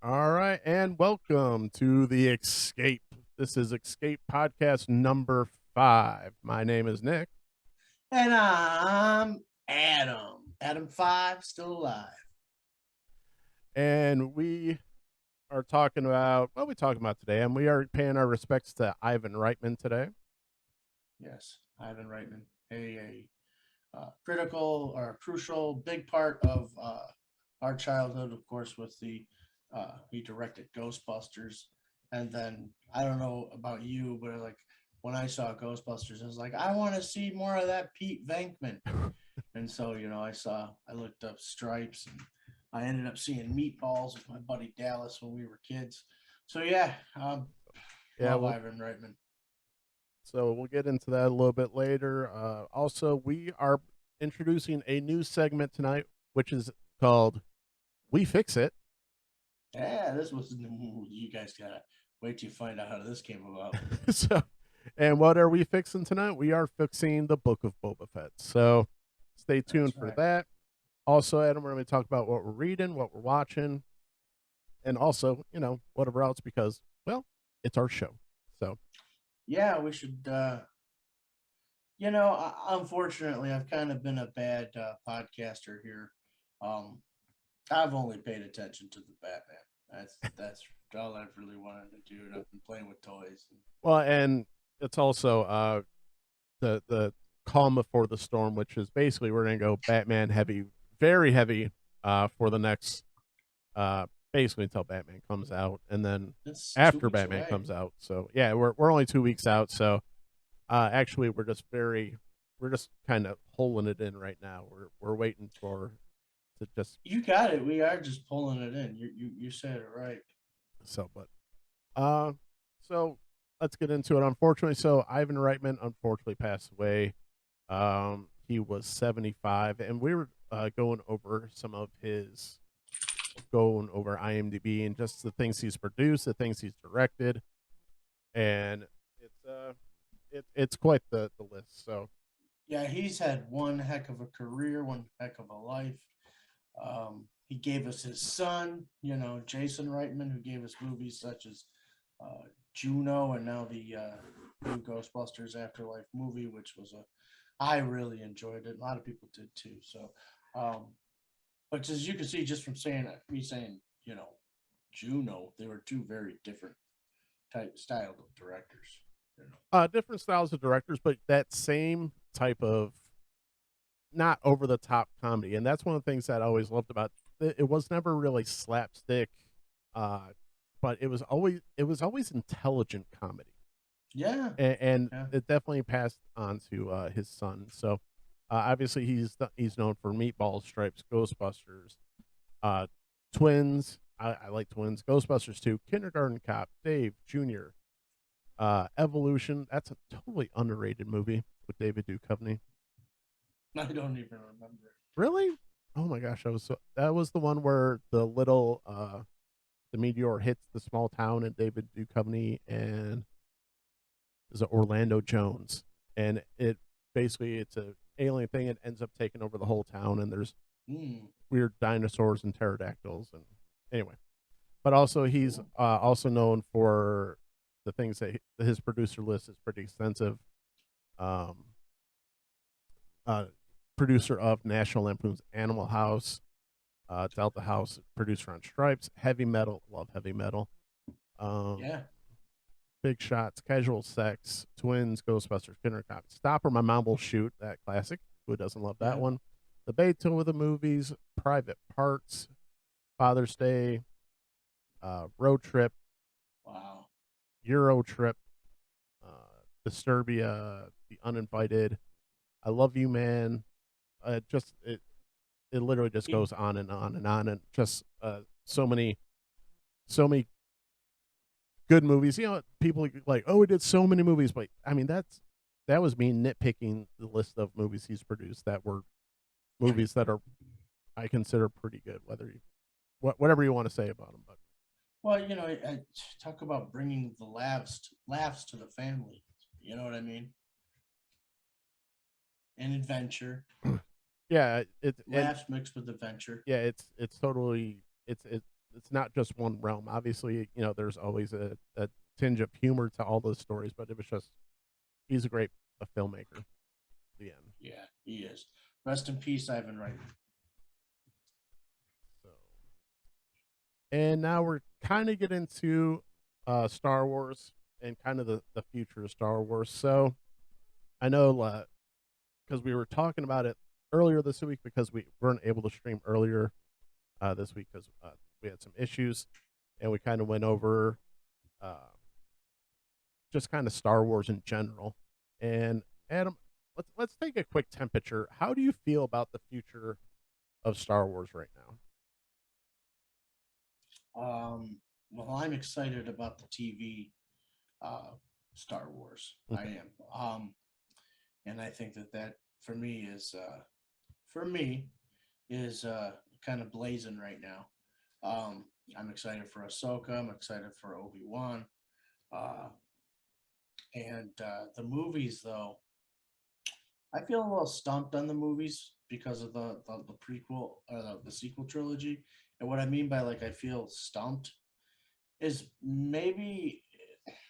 All right, and welcome to the Escape. This is Escape Podcast number 5. My name is Nick, And I'm Adam. Adam 5, still alive. and we are talking about what we talking about today, and we are paying our respects to Ivan Reitman today. Yes, Ivan Reitman. A critical or crucial big part of our childhood, of course, with he directed Ghostbusters. And then I don't know about you, but like when I saw Ghostbusters, I was like, I want to see more of that Pete Venkman. And so, I looked up Stripes and I ended up seeing Meatballs with my buddy Dallas when we were kids. So, yeah, Yeah, love well, Ivan Reitman. so we'll get into that a little bit later. Also, we are introducing a new segment tonight, which is called "We Fix It." Yeah, this was, you guys gotta wait till you find out how this came about. So, and what are we fixing tonight? We are fixing the Book of Boba Fett. So, stay tuned That's for right. that. Also, Adam, we're going to talk about what we're reading, what we're watching, and also, whatever else because, well, it's our show. So, Yeah, we should, unfortunately, I've kind of been a bad podcaster here. Um, I've only paid attention to the Batman. That's all I've really wanted to do, and I've been playing with toys. well, and it's also the calm before the storm, which is basically we're going to go Batman heavy, very heavy for the next basically until Batman comes out, and then It's two after weeks Batman away. comes out. So yeah, we're only 2 weeks out. So actually, we're just kind of holding it in right now. We're waiting for to just You got it. We are just pulling it in. You said it right. so, but uh, so let's get into it. Unfortunately, so Ivan Reitman unfortunately passed away. He was 75, and we were going over some of his going over IMDb and just the things he's produced, the things he's directed, and it's quite the list. So Yeah, he's had one heck of a career, one heck of a life. He gave us his son, Jason Reitman, who gave us movies such as Juno and now the new Ghostbusters Afterlife movie, which was I really enjoyed it. A lot of people did too. So, but as you can see, just from saying, Juno, they were two very different type style of directors. different styles of directors, but that same type of not over the top comedy, and that's one of the things that I always loved about it. It was never really slapstick, uh, but it was always intelligent comedy, Yeah, and yeah, it definitely passed on to his son. So obviously he's known for Meatballs, Stripes, Ghostbusters, uh, Twins. I like Twins, Ghostbusters 2, Kindergarten Cop, Dave Jr., Evolution. That's a totally underrated movie with David Duchovny. I don't even remember. Really? Oh my gosh, that was the one where the meteor hits the small town and David Duchovny and is it Orlando Jones, and it basically it's a alien thing. It ends up taking over the whole town, and there's Mm, weird dinosaurs and pterodactyls, and anyway. But also he's cool. also known for the things that his producer list is pretty extensive. Um, uh, Producer of National Lampoon's Animal House, Delta House, producer on Stripes, Heavy Metal, love Heavy Metal, um, Yeah, Big Shots, Casual Sex, Twins, Ghostbusters, Kindergarten, Stop or My Mom Will Shoot, that classic. Who doesn't love that yeah. one? The Beethoven of the movies, Private Parts, Father's Day, Road Trip, Wow. Euro Trip, Disturbia, The Uninvited, I Love You Man. It literally just He goes on and on and on, and just so many good movies. People like, oh, we did so many movies, but I mean that was me nitpicking the list of movies he's produced that were movies that are I consider pretty good. Whatever you want to say about them, but Well, I talk about bringing the laughs to the family. You know what I mean? And adventure, yeah, laughs mixed with adventure. it's totally it's it's not just one realm. Obviously, there's always a tinge of humor to all those stories, but it was just he's a great filmmaker. The end. Yeah, he is. Rest in peace, Ivan Reitman. So, and now we're kind of getting to Star Wars and kind of the future of Star Wars. So I know because we were talking about it earlier this week because we weren't able to stream earlier this week because we had some issues, and we kind of went over uh, just kind of Star Wars in general. And Adam, let's take a quick temperature. How do you feel about the future of Star Wars right now? Well, I'm excited about the TV Star Wars. I Okay. am. And I think that for me is kind of blazing right now. I'm excited for Ahsoka. I'm excited for Obi-Wan. Uh, and the movies, though, I feel a little stumped on the movies because of the prequel or the sequel trilogy. And what I mean by like I feel stumped is maybe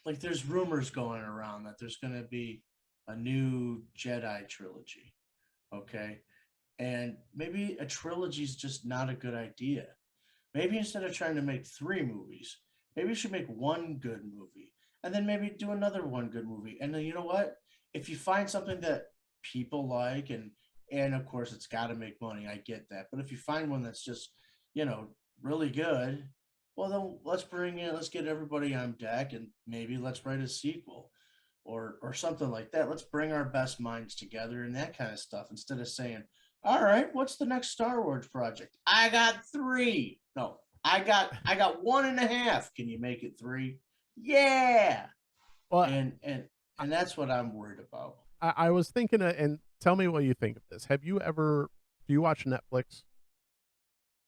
like there's rumors going around that there's going to be a new Jedi trilogy. Okay. And maybe a trilogy is just not a good idea. Maybe instead of trying to make three movies, maybe you should make one good movie and then maybe do another one good movie. And then you know what? If you find something that people like and of course it's got to make money, I get that. But if you find one that's just, you know, really good, well then let's get everybody on deck and maybe let's write a sequel or something like that. Let's bring our best minds together and that kind of stuff instead of saying, "All right, what's the next Star Wars project? I got three. No, I got one and a half. Can you make it three? Yeah." Well, And that's what I'm worried about. I was thinking, and tell me what you think of this. Do you watch Netflix?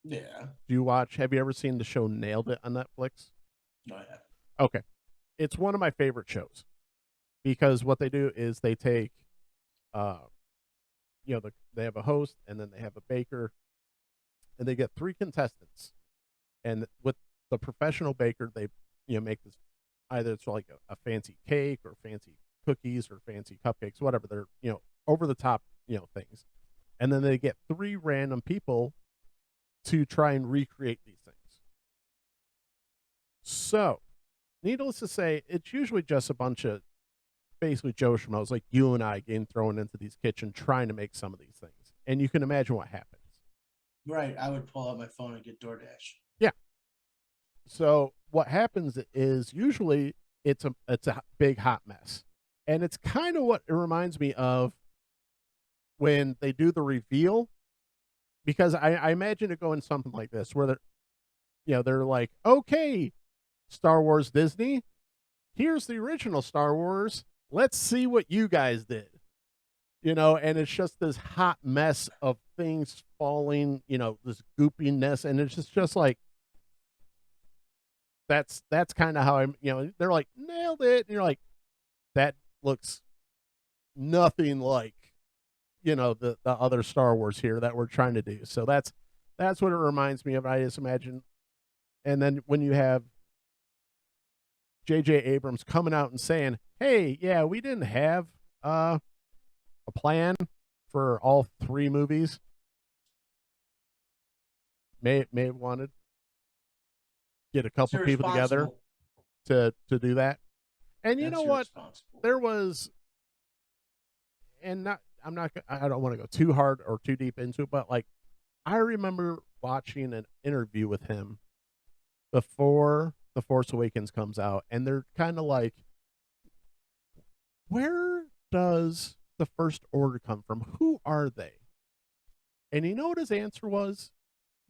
Yeah. Have you ever seen the show Nailed It on Netflix? No, I haven't. Okay. It's one of my favorite shows because what they do is they take, uh, they have a host and then they have a baker and they get three contestants. And with the professional baker, they, make this either it's like a fancy cake or fancy cookies or fancy cupcakes, whatever. They're, over the top, things. And then they get three random people to try and recreate these things. So, needless to say, it's usually just a bunch of basically Joe Schmoes like you and I getting thrown into these kitchens trying to make some of these things. And you can imagine what happens. Right. I would pull out my phone and get DoorDash. Yeah. So what happens is usually it's a big hot mess. And it's kind of what it reminds me of when they do the reveal, because I imagine it going something like this, where they're like, okay, Star Wars Disney, here's the original Star Wars. Let's see what you guys did. And it's just this hot mess of things falling, this goopiness, and it's just like that's kind of how I'm, they're like nailed it, and you're like, that looks nothing like, the other Star Wars here that we're trying to do. So that's what it reminds me of. I just imagine, and then when you have J.J. Abrams coming out and saying, "Hey, yeah, we didn't have a plan for all three movies. May have wanted get a It's couple people together irresponsible. to do that." And you know That's what? irresponsible. There was, and not I'm not I don't want to go too hard or too deep into it, but like I remember watching an interview with him before The Force Awakens comes out, and they're kind of like, where does the First Order come from? Who are they? And you know what his answer was?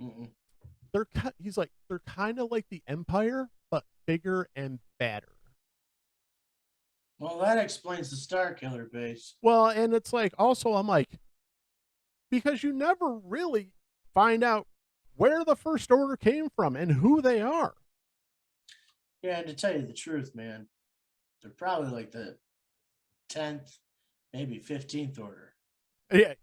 Mm-mm. He's like, they're kind of like the Empire, but bigger and badder. Well, that explains the Star Killer base. Well, and it's like, also, I'm like, because you never really find out where the First Order came from and who they are. Yeah, and to tell you the truth, man, they're probably like the 10th, maybe 15th order.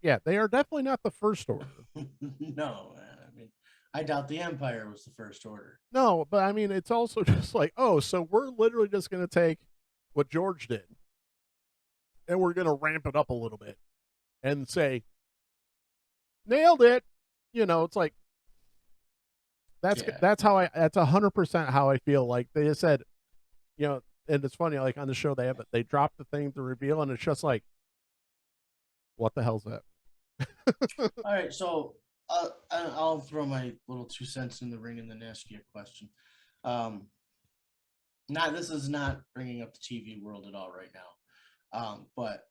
Yeah, they are definitely not the First Order. No, man. I mean, I doubt the Empire was the First Order. No, but I mean, it's also just like, oh, so we're literally just going to take what George did and we're going to ramp it up a little bit and say, nailed it. You know, it's like, Yeah. that's how that's 100% how I feel. Like they just said, you know, and it's funny, like on the show, they dropped the thing to reveal, and it's just like, what the hell's that? All right, so I'll throw my little 2 cents in the ring and then ask you a question. Um, not this is not bringing up the TV world at all right now, but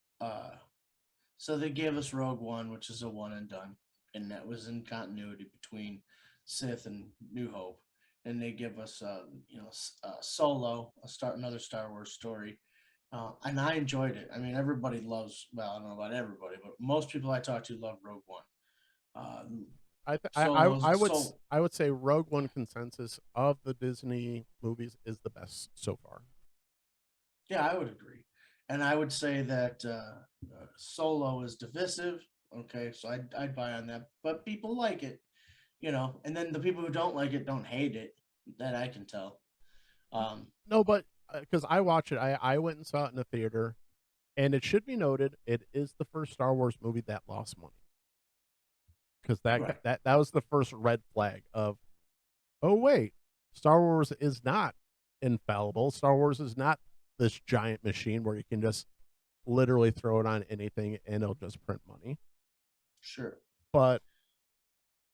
so they gave us Rogue One, which is a one and done, and that was in continuity between Sith and New Hope. And they give us, Solo, another Star Wars story, and I enjoyed it. I mean, everybody loves. Well, I don't know about everybody, but most people I talk to love Rogue One. Solo's so I would say Rogue One consensus of the Disney movies is the best so far. Yeah, I would agree, and I would say that Solo is divisive. Okay, so I'd buy on that, but people like it, and then the people who don't like it don't hate it. That I can tell. Um, No, but because I watched it, I went and saw it in the theater, and it should be noted, it is the first Star Wars movie that lost money because right. that was the first red flag of, oh wait, Star Wars is not infallible. Star Wars is not this giant machine where you can just literally throw it on anything and it'll just print money. Sure. But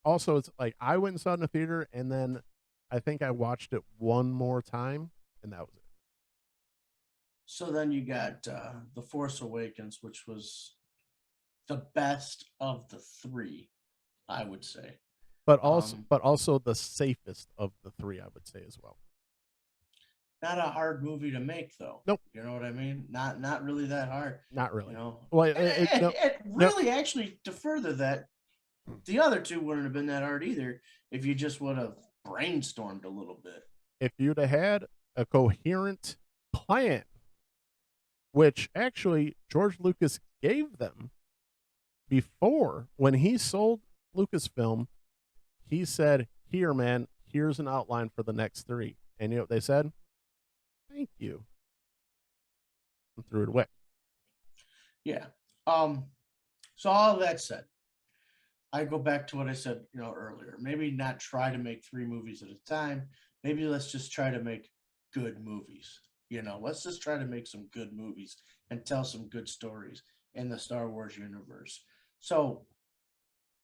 also, it's like I went and saw it in the theater, and then I think I watched it one more time, and that was it. So then you got the Force Awakens, which was the best of the three, I would say. Um, But also the safest of the three, I would say as well. Not a hard movie to make, though. Nope, You know what I mean? Not really that hard. not You really. know, Well, and no, no. really, actually, to further that, the other two wouldn't have been that hard either if you just would have brainstormed a little bit. If you'd have had a coherent plan, which actually George Lucas gave them before when he sold Lucasfilm, he said, "Here, man, here's an outline for the next three." And you know what they said? Thank you. And threw it away. Yeah. Um. So all that said, I go back to what I said, earlier. Maybe not try to make three movies at a time. Maybe let's just try to make good movies. Let's just try to make some good movies and tell some good stories in the Star Wars universe. So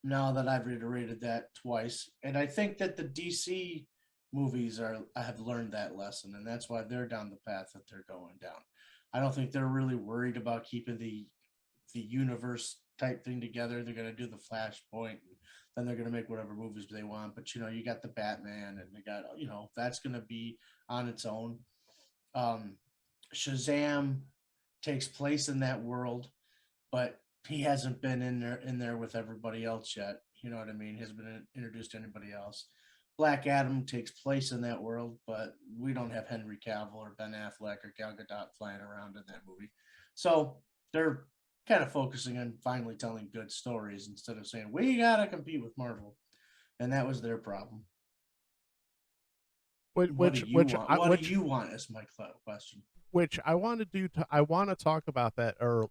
now that I've reiterated that twice, and I think that the DC movies I have learned that lesson, and that's why they're down the path that they're going down. I don't think they're really worried about keeping the universe type thing together. They're gonna do the Flashpoint, and then they're gonna make whatever movies they want. But you got the Batman, and they got that's gonna be on its own. Um, Shazam takes place in that world, but he hasn't been in there with everybody else yet. You know what I mean? He hasn't been introduced to anybody else. Black Adam takes place in that world, but we don't have Henry Cavill or Ben Affleck or Gal Gadot flying around in that movie. So they're kind of focusing on finally telling good stories instead of saying we gotta compete with Marvel, and that was their problem. What do you want? What do you want? Is my question. Which I want to do. I want to talk about that, or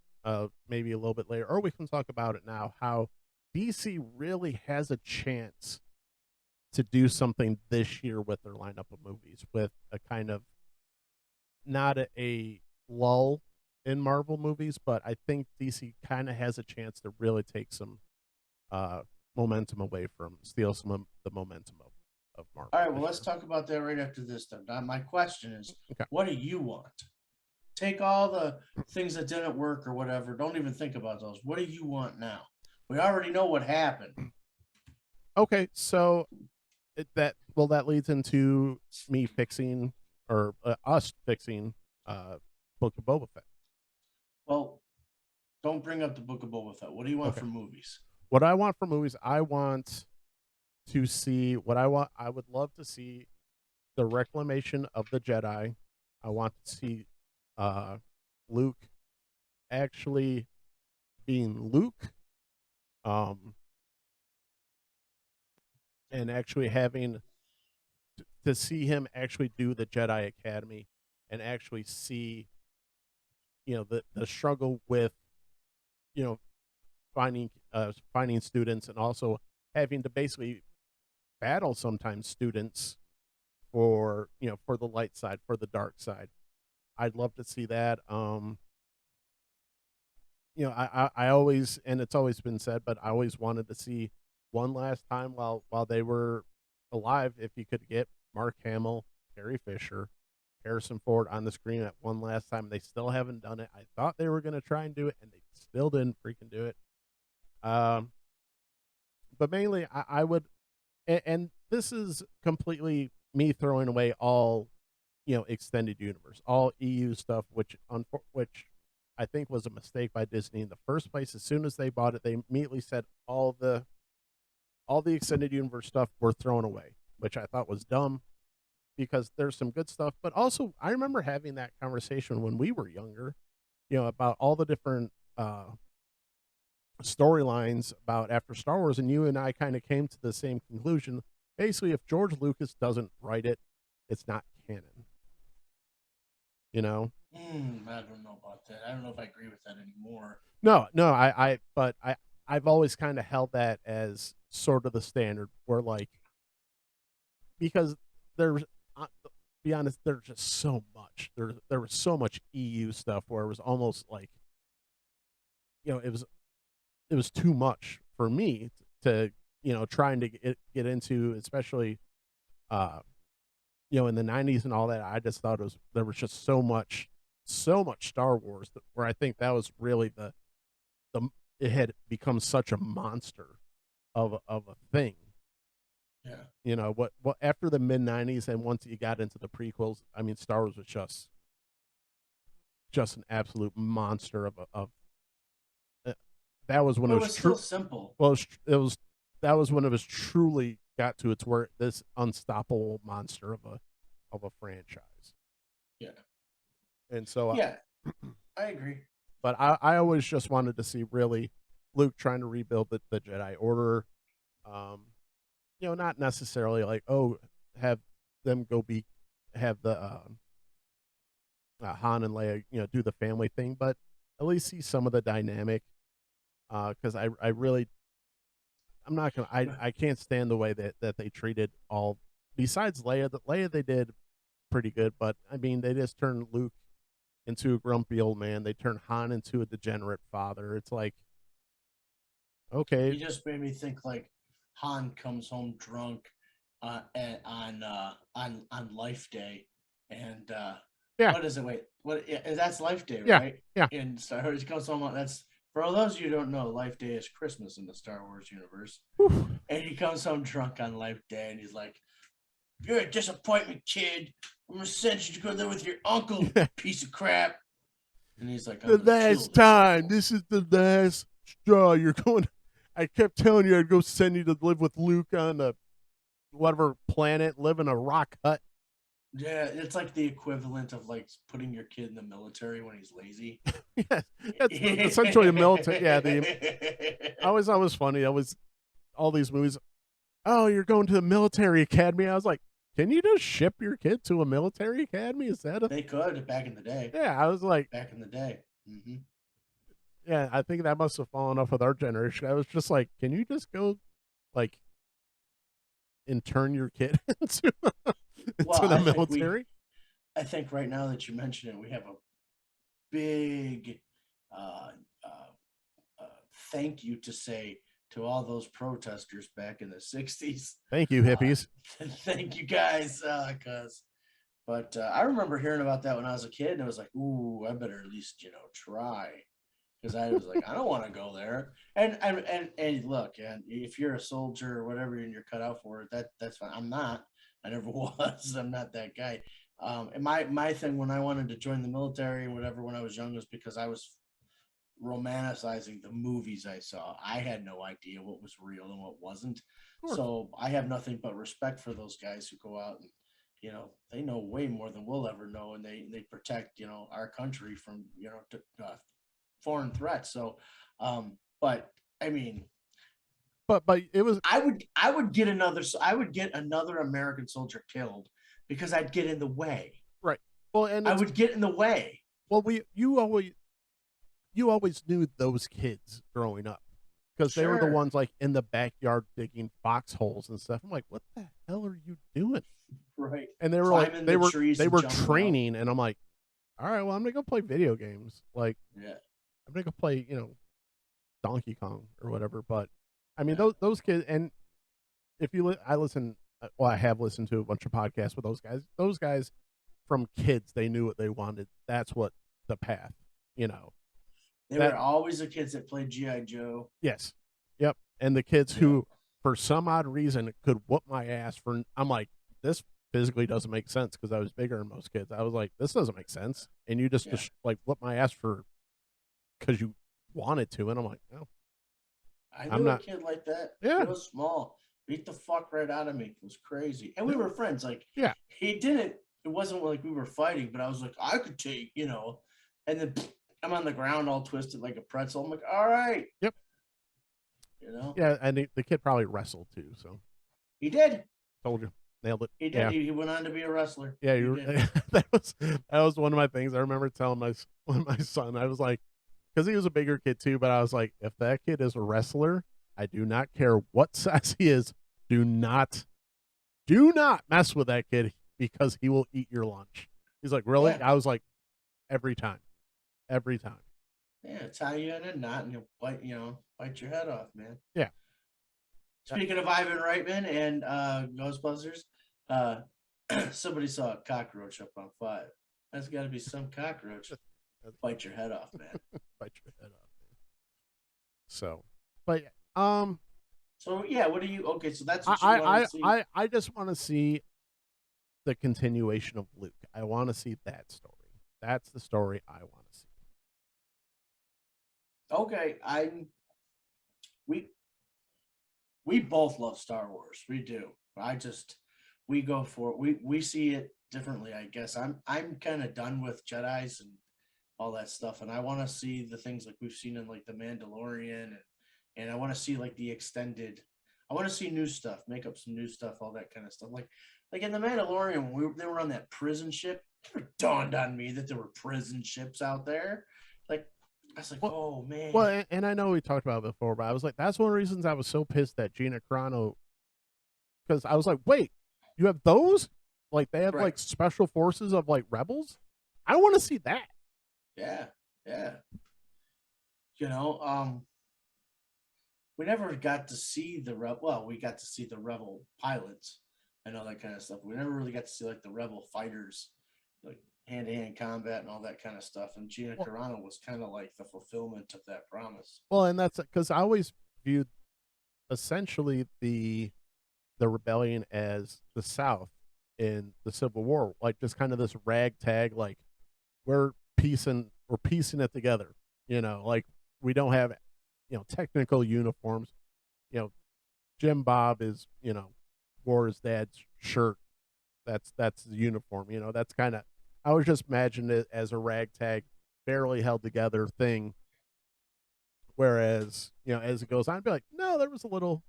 maybe a little bit later, or we can talk about it now. How DC really has a chance to do something this year with their lineup of movies, with a kind of not a lull in Marvel movies, but I think DC kind of has a chance to really take some uh, momentum away from, steal some of the momentum of Marvel. All right, well, This let's year. talk about that right after this. Then, now, my question is, Okay. what do you want? Take all the things that didn't work or whatever. Don't even think about those. What do you want now? We already know what happened. Okay, so that leads into me fixing or us fixing Book of Boba Fett. Well, don't bring up the Book of Boba Fett. What do you want Okay, for movies? what I want for movies, I want to see what I want. I would love to see the reclamation of the Jedi. I want to see uh, Luke actually being Luke. Um, and actually having to see him actually do the Jedi Academy and actually see, the struggle with, you know finding students, and also having to basically battle sometimes students for, for the light side, for the dark side. I'd love to see that. I always, and it's always been said, but I always wanted to see one last time while they were alive, if you could get Mark Hamill, Carrie Fisher, Harrison Ford on the screen at one last time. They still haven't done it. I thought they were going to try and do it, and they still didn't freaking do it. Um, but mainly, I would, and this is completely me throwing away all, extended universe, all EU stuff, which I think was a mistake by Disney in the first place. As soon as they bought it, they immediately said all the extended universe stuff were thrown away, which I thought was dumb, because there's some good stuff. But also, I remember having that conversation when we were younger, about all the different storylines about after Star Wars, and you and I kind of came to the same conclusion. Basically, if George Lucas doesn't write it, it's not canon. You know? I don't know about that. I don't know if I agree with that anymore. No, no, but I've always kind of held that as sort of the standard, where, like, because there's, be honest, there's just so much. There was so much EU stuff where it was almost like, it was too much for me to, trying to get into, especially uh in the 90s and all that. I just thought there was just so much Star Wars, where I think that was really the it had become such a monster of a thing. Yeah. What after the mid 90s, and once you got into the prequels, I mean, Star Wars was just an absolute monster of uh, that was when But it it was was still true. simple. Well, it was that was when it was truly got to its where this unstoppable monster of a franchise. Yeah. And so, Yeah, I agree. but I always just wanted to see, really, Luke trying to rebuild the Jedi Order. Um, not necessarily like, oh, have them go have the Han and Leia, do the family thing, but at least see some of the dynamic. Because I really, I'm not gonna, I can't stand the way that they treated all. Besides Leia, Leia they did pretty good, but I mean, they just turned Luke into a grumpy old man. They turned Han into a degenerate father. It's like, okay, You just made me think like Han comes home drunk on Life Day, and yeah, what is it? Wait, what? Yeah, that's Life Day, yeah, right? yeah. And Star Wars comes home on that's for all those of you who don't know, Life Day is Christmas in the Star Wars universe. Whew. And he comes home drunk on Life Day, and he's like, "You're a disappointment, kid. I'm gonna send you to go live with your uncle, piece of crap." And he's like, "I'm The gonna kill last this time. uncle." This is the last straw. You're going. I kept telling you I'd go send you to live with Luke on a whatever planet, live in a rock hut. Yeah, it's like the equivalent of like putting your kid in the military when he's lazy. Yeah, that's essentially a military. Yeah, always funny. Always all these movies. Oh, you're going to the military academy. I was like, can you just ship your kid to a military academy? Is that a? They could back in the day. Yeah, I was like, Back in the day. Hmm. yeah, I think that must have fallen off with our generation. I was just like, can you just go, like, and turn your kid Well, into the military? I think right now that you mention it, we have a big uh, uh, uh, thank you to say to all those protesters back in the '60s. Thank you, Uh, hippies. thank you guys, cause. But I remember hearing about that when I was a kid, and I was like, "Ooh, I better at least try." Because I was like, I don't want to go there. And look, and if you're a soldier or whatever and you're cut out for it, that's fine. I'm not. I never was. I'm not that guy. And my thing when I wanted to join the military and whatever when I was young was because I was romanticizing the movies I saw. I had no idea what was real and what wasn't. Of course. So I have nothing but respect for those guys who go out and they know way more than we'll ever know, and they protect our country from foreign threats. So, but I mean, but it was I would get another American soldier killed because I'd get in the way. right. Well, and I it's would get in the way. well, you always knew those kids growing up because they were the Sure. ones like in the backyard digging foxholes and stuff. I'm like, what the hell are you doing? Right. And they were like, Climbing the trees they and were jumping out. training, and I'm like, all right, well, I'm gonna go play video games. Like, Yeah. I'm gonna go play, Donkey Kong or whatever. But I mean, Yeah. those kids, and if you, I listen, well, I have listened to a bunch of podcasts with those guys. Those guys, from kids, they knew what they wanted. That's what the path, you know. They That were always the kids that played G.I. Joe. yes, yep, and the kids Yeah. who, for some odd reason, could whoop my ass for. I'm like, this physically doesn't make sense because I was bigger than most kids. I was like, this doesn't make sense, and you Yeah. just like whoop my ass for because you wanted to, and I'm like, no, I I'm knew a not. kid like that. Yeah, He was small. Beat the fuck right out of me. It was crazy. And we were friends. Like, yeah, he didn't, it wasn't like we were fighting, but I was like, I could take, and then I'm on the ground all twisted like a pretzel. I'm like, all right. yep, You know, yeah, and the kid probably wrestled too. So he did. told you, nailed it. He did. Yeah, He went on to be a wrestler. yeah, He you. did. that was one of my things. I remember telling my son, I was like, because he was a bigger kid too, but I was like, if that kid is a wrestler, I do not care what size he is. Do not mess with that kid because he will eat your lunch. He's like, really? Yeah. I was like, every time, every time. Yeah. Tie you in a knot and he'll bite your head off, man. Yeah. Speaking of Ivan Reitman and Ghostbusters, somebody saw a cockroach up on 5. That's got to be some cockroach. Bite your head off, man. Bite your head off. Man. So, but So yeah, what do you? Okay, so that's what you want to see. I just want to see the continuation of Luke. I want to see that story. That's the story I want to see. Okay, we both love Star Wars. We do. We go for it. We see it differently, I guess. I'm kind of done with Jedi's and all that stuff, and I want to see the things like we've seen in like the Mandalorian, and I want to see like the extended. I want to see new stuff, make up some new stuff, all that kind of stuff. Like in the Mandalorian, when they were on that prison ship, it never dawned on me that there were prison ships out there. Like I was like, oh man. Well, and I know we talked about it before, but I was like, that's one of the reasons I was so pissed that Gina Carano, because I was like, wait, you have those? Like they have Right. like special forces of like rebels? I want to see that. Yeah, yeah. We never got to see the rebel. Well, we got to see the rebel pilots and all that kind of stuff. We never really got to see like the rebel fighters, like hand-to-hand combat and all that kind of stuff. And Gina Carano was kind of like the fulfillment of that promise. Well, and that's because I always viewed essentially the rebellion as the South in the Civil War, like just kind of this ragtag, like we're piecing it together. Like we don't have technical uniforms. Jim Bob is wore his dad's shirt. That's the uniform. That's kind of I was just imagining it as a ragtag, barely held together thing. Whereas, as it goes on, I'd be like, no, there was a little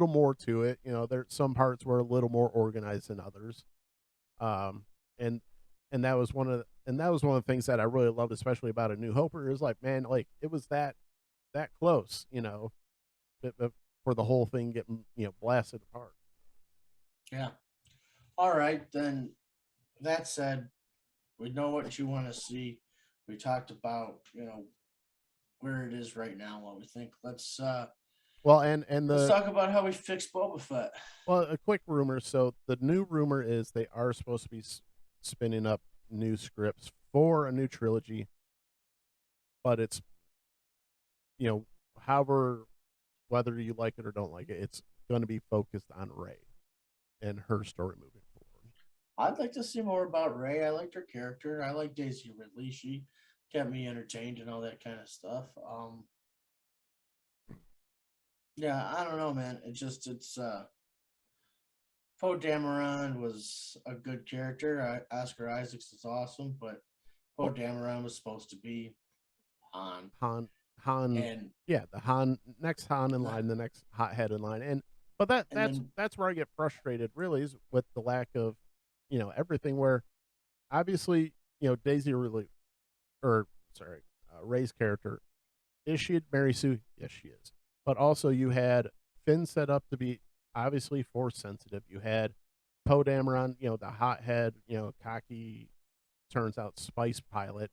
more to it. There some parts were a little more organized than others. And that was one of the things that I really loved, especially about A New Hope. It was like, man, like it was that close, but for the whole thing getting blasted apart. Yeah. All right, then. That said, we know what you want to see. We talked about where it is right now, what we think. Let's let's talk about how we fix Boba Fett. Well, a quick rumor. So the new rumor is they are supposed to be spinning up new scripts for a new trilogy, but it's however, whether you like it or don't like it, it's going to be focused on Rey and her story moving forward. I'd like to see more about Rey. I liked her character. I like Daisy Ridley. She kept me entertained and all that kind of stuff. Yeah, I don't know, man. It's Poe Dameron was a good character. Oscar Isaacs is awesome, but Poe Dameron was supposed to be Han. Han, And the Han next Han in line, the next hothead in line, but that's where I get frustrated. Really, is with the lack of, everything. Where obviously, Daisy really, or sorry, Ray's character, is she Mary Sue? Yes, she is. But also, you had Finn set up to be obviously force sensitive. You had Poe Dameron, the hothead, cocky, turns out spice pilot,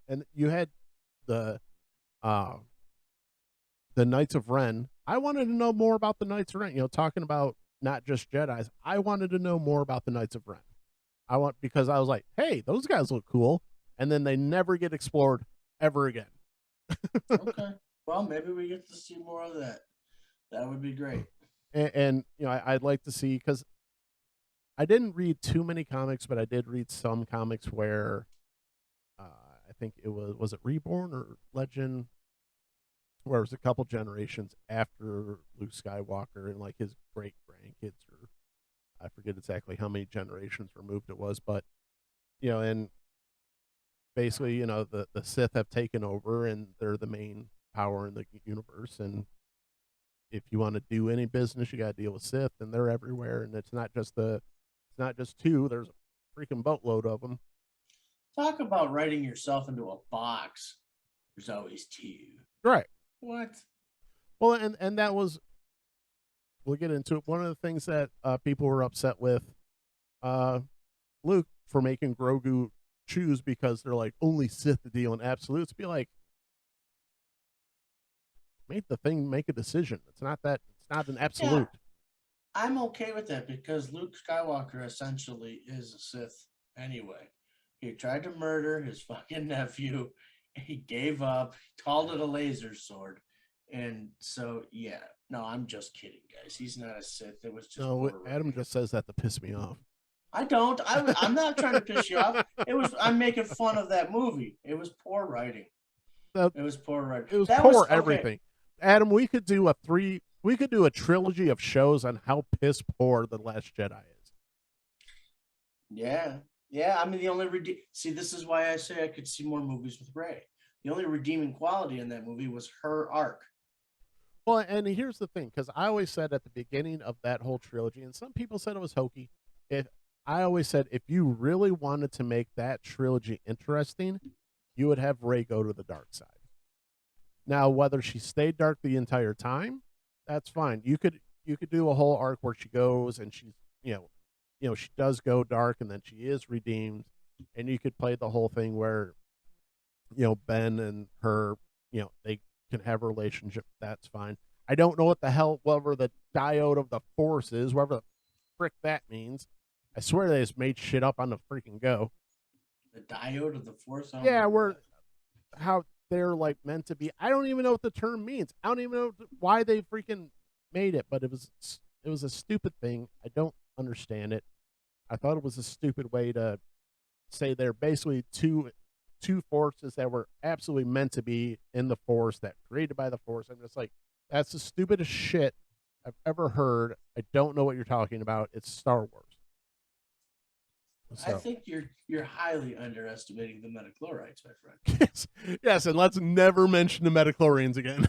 and you had the uh the Knights of Ren. I wanted to know more about the Knights of Ren. Talking about not just Jedi's. I wanted to know more about the Knights of Ren. Because I was like, hey, those guys look cool, and then they never get explored ever again. Okay, well, maybe we get to see more of that. That would be great. And I'd like to see, because I didn't read too many comics, but I did read some comics where I think it was it Reborn or Legend, where it was a couple generations after Luke Skywalker and like his great grandkids, or I forget exactly how many generations removed it was, but and basically, the Sith have taken over and they're the main power in the universe. And if you want to do any business, you got to deal with Sith, and they're everywhere. And it's not just two. There's a freaking boatload of them. Talk about writing yourself into a box. There's always two. Right. What? Well, and that was, we'll get into it. One of the things that people were upset with Luke for making Grogu choose, because they're like, only Sith to deal in absolutes. Be like, make a decision. It's not an absolute. Yeah, I'm okay with that, because Luke Skywalker essentially is a Sith anyway. He tried to murder his fucking nephew. He gave up. He called it a laser sword. And so, yeah. No, I'm just kidding, guys. He's not a Sith. It was just... No, Adam just says that to piss me off. I don't. I'm not trying to piss you off. I'm making fun of that movie. It was poor writing. It was poor writing. It was poor everything. Okay. Adam, we could do a trilogy of shows on how piss poor The Last Jedi is. Yeah. Yeah, I mean, the only see, this is why I say I could see more movies with Rey. The only redeeming quality in that movie was her arc. Well, and here's the thing, because I always said at the beginning of that whole trilogy, and some people said it was hokey, I always said, if you really wanted to make that trilogy interesting, you would have Rey go to the dark side. Now, whether she stayed dark the entire time, that's fine. You could do a whole arc where she goes and she's, she does go dark and then she is redeemed, and you could play the whole thing where, Ben and her, they can have a relationship. That's fine. I don't know what the hell, whatever the diode of the Force is, whatever the frick that means. I swear they just made shit up on the freaking go. The diode of the Force? Yeah, how they're like meant to be. I don't even know what the term means. I don't even know why they freaking made it, but it was a stupid thing. I don't understand it. I thought it was a stupid way to say they're basically two forces that were absolutely meant to be in the Force, that created by the Force. I'm just like, that's the stupidest shit I've ever heard. I don't know what you're talking about. It's Star Wars. So. I think you're highly underestimating the metachlorites, my friend. Yes, and let's never mention the metachlorians again.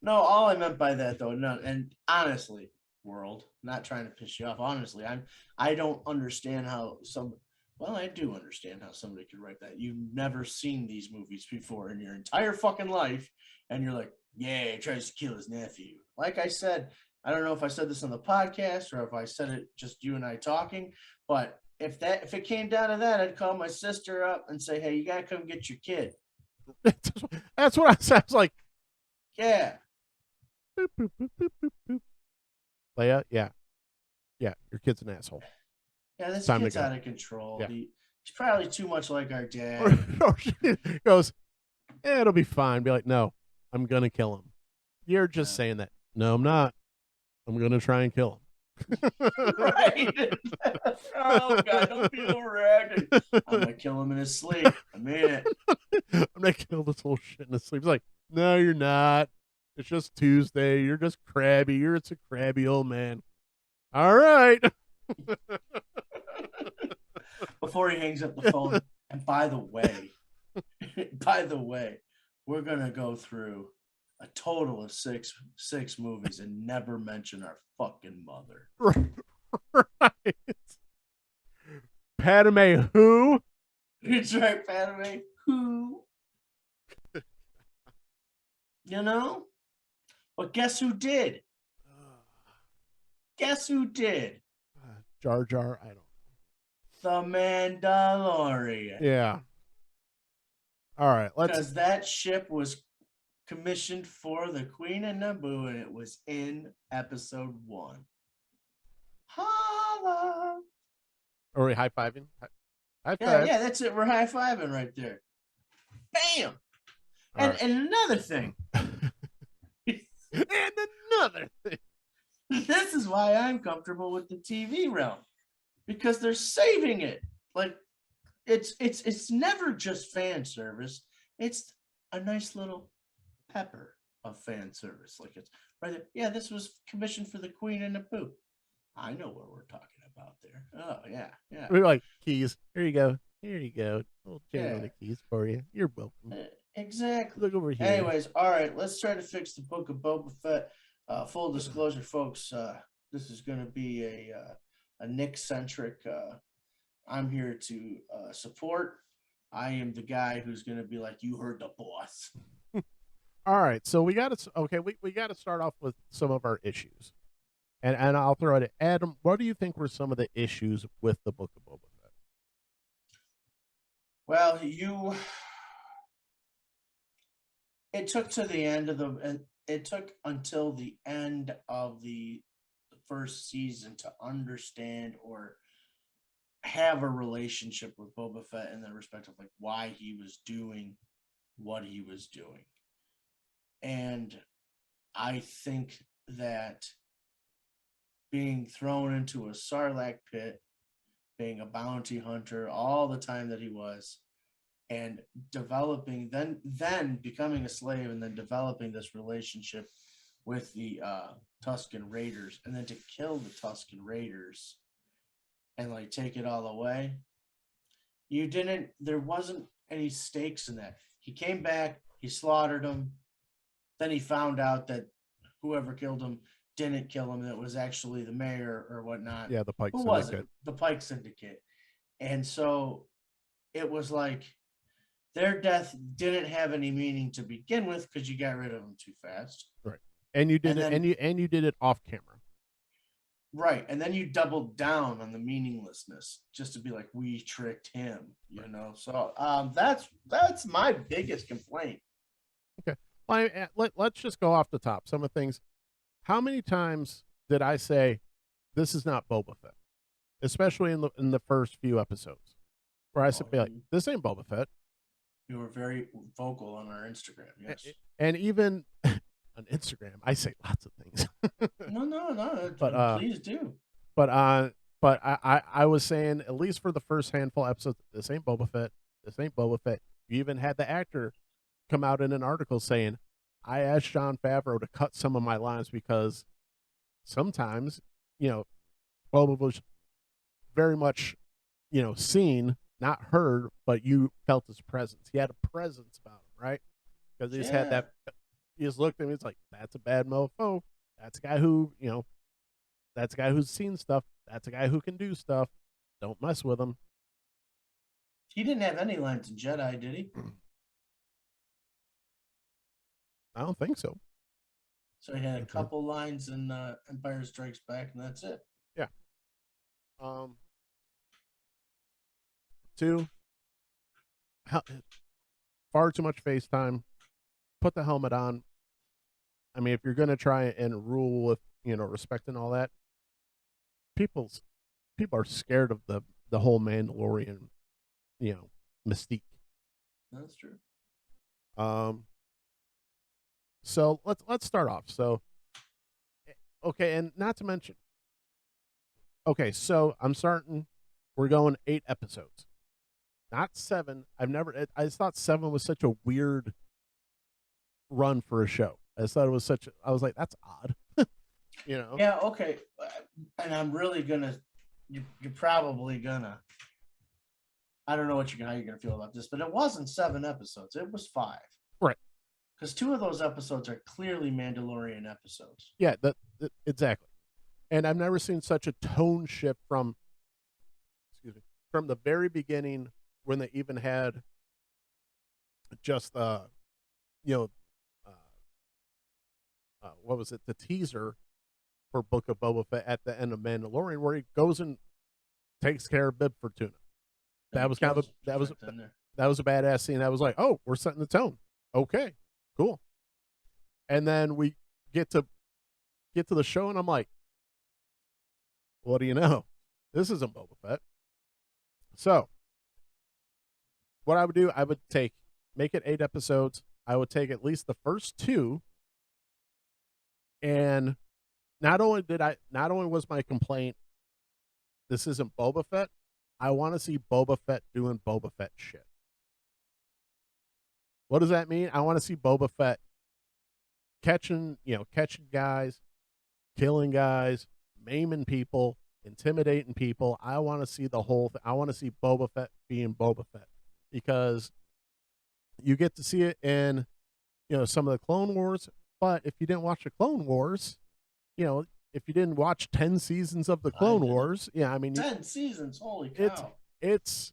No, all I meant by that, though, and honestly, world, not trying to piss you off, honestly, I don't understand how I do understand how somebody could write that. You've never seen these movies before in your entire fucking life, and you're like, yeah, he tries to kill his nephew. Like I said, I don't know if I said this on the podcast or if I said it just you and I talking, but if it came down to that, I'd call my sister up and say, hey, you gotta come get your kid. That's what I said. I was like, yeah. Boop, boop, boop, boop, boop, boop. Leia, yeah, your kid's an asshole. Yeah, this kid's out of control. Yeah. He's probably too much like our dad. Or she goes, yeah, it'll be fine. Be like, no, I'm gonna kill him. You're just saying that. No, I'm not. I'm gonna try and kill him. Right. Oh God, don't be overreacting. I'm gonna kill him in his sleep. I mean it. I'm gonna kill this whole shit in his sleep. He's like, no, you're not. It's just Tuesday. You're just crabby. It's a crabby old man. All right. Before he hangs up the phone, and by the way, By the way, we're gonna go through a total of six movies and never mention our fucking mother. Right. Padme who? It's right, Padme. Who? You know? But guess who did? Guess who did? Jar Jar, I don't know. The Mandalorian. Yeah. All right, because that ship was commissioned for the Queen of Naboo, and it was in episode 1. Holla! Are we high-fiving? High Yeah, five. yeah, that's it. We're high-fiving right there. Bam! And Right. and another thing. And another thing. This is why I'm comfortable with the TV realm. Because they're saving it. Like it's never just fan service. It's a nice little pepper of fan service. Like it's right there. Yeah, this was commissioned for the Queen and Naboo. I know what we're talking about there. Oh yeah, yeah. We're like, keys. Here you go. Here you go. Little jam on Yeah. the keys for you. You're welcome. Exactly. Look over here. Anyways, all right, let's try to fix the book of Boba Fett. Full disclosure, folks, this is going to be a Nick centric. I'm here to support. I am the guy who's going to be like, you heard the boss. All right, so we got to we got to start off with some of our issues, and I'll throw it at Adam. What do you think were some of the issues with the book of Boba Fett? Well, it took until the end of the first season to understand or have a relationship with Boba Fett in the respect of like why he was doing what he was doing. And I think that being thrown into a Sarlacc pit, being a bounty hunter all the time that he was, and developing then becoming a slave and then developing this relationship with the Tusken Raiders, and then to kill the Tusken Raiders and like take it all away. There wasn't any stakes in that. He came back, he slaughtered them, then he found out that whoever killed him didn't kill him, and it was actually the mayor or whatnot. Yeah, the Pike Who Syndicate. was it? The Pike Syndicate. And so it was like their death didn't have any meaning to begin with because you got rid of them too fast. Right. And you did and you did it off camera. Right. And then you doubled down on the meaninglessness just to be like, we tricked him, you know? So that's my biggest complaint. Okay. Well, let's just go off the top. Some of the things. How many times did I say, this is not Boba Fett? Especially in the first few episodes. Where I said, like, this ain't Boba Fett. You were very vocal on our Instagram, yes. And even on Instagram, I say lots of things. No. But please do. But I was saying, at least for the first handful of episodes, this ain't Boba Fett. This ain't Boba Fett. You even had the actor come out in an article saying, I asked Jon Favreau to cut some of my lines because sometimes, Boba was very much, seen, not heard, but you felt his presence. He had a presence about him, right? Because he just had that. He just looked at me. It's like, that's a bad mofo. That's a guy who, that's a guy who's seen stuff. That's a guy who can do stuff. Don't mess with him. He didn't have any lines in Jedi, did he? I don't think so. So he had a couple lines in Empire Strikes Back, and that's it. Yeah. 2, far too much FaceTime. Put the helmet on. I mean, if you're going to try and rule with, respect and all that, people are scared of the whole Mandalorian, mystique. That's true. So let's start off. So, okay, and not to mention, okay, so we're going 8 episodes, not 7. I just thought 7 was such a weird run for a show. I just thought it was I was like, that's odd. Yeah, okay. And I'm really you're probably gonna I don't know how you're gonna feel about this, but it wasn't 7 episodes. It was 5. Right. Because 2 of those episodes are clearly Mandalorian episodes. Yeah, exactly. And I've never seen such a tone shift from, excuse me, from the very beginning when they even had just you know, what was it, the teaser for Book of Boba Fett at the end of Mandalorian, where he goes and takes care of Bib Fortuna. That was kind of that was a badass scene. I was like, oh, we're setting the tone. Okay, cool. And then we get to the show, and I'm like, what do you know? This isn't Boba Fett. So, what I would do, I would make it 8 episodes. I would take at least the first 2, and not only was my complaint, this isn't Boba Fett, I want to see Boba Fett doing Boba Fett shit. What does that mean? I want to see Boba Fett catching guys, killing guys, maiming people, intimidating people. I want to see the whole thing. I want to see Boba Fett being Boba Fett, because you get to see it in, some of the Clone Wars. But if you didn't watch the Clone Wars, if you didn't watch 10 seasons of the Clone Wars, 10 seasons, holy cow. It's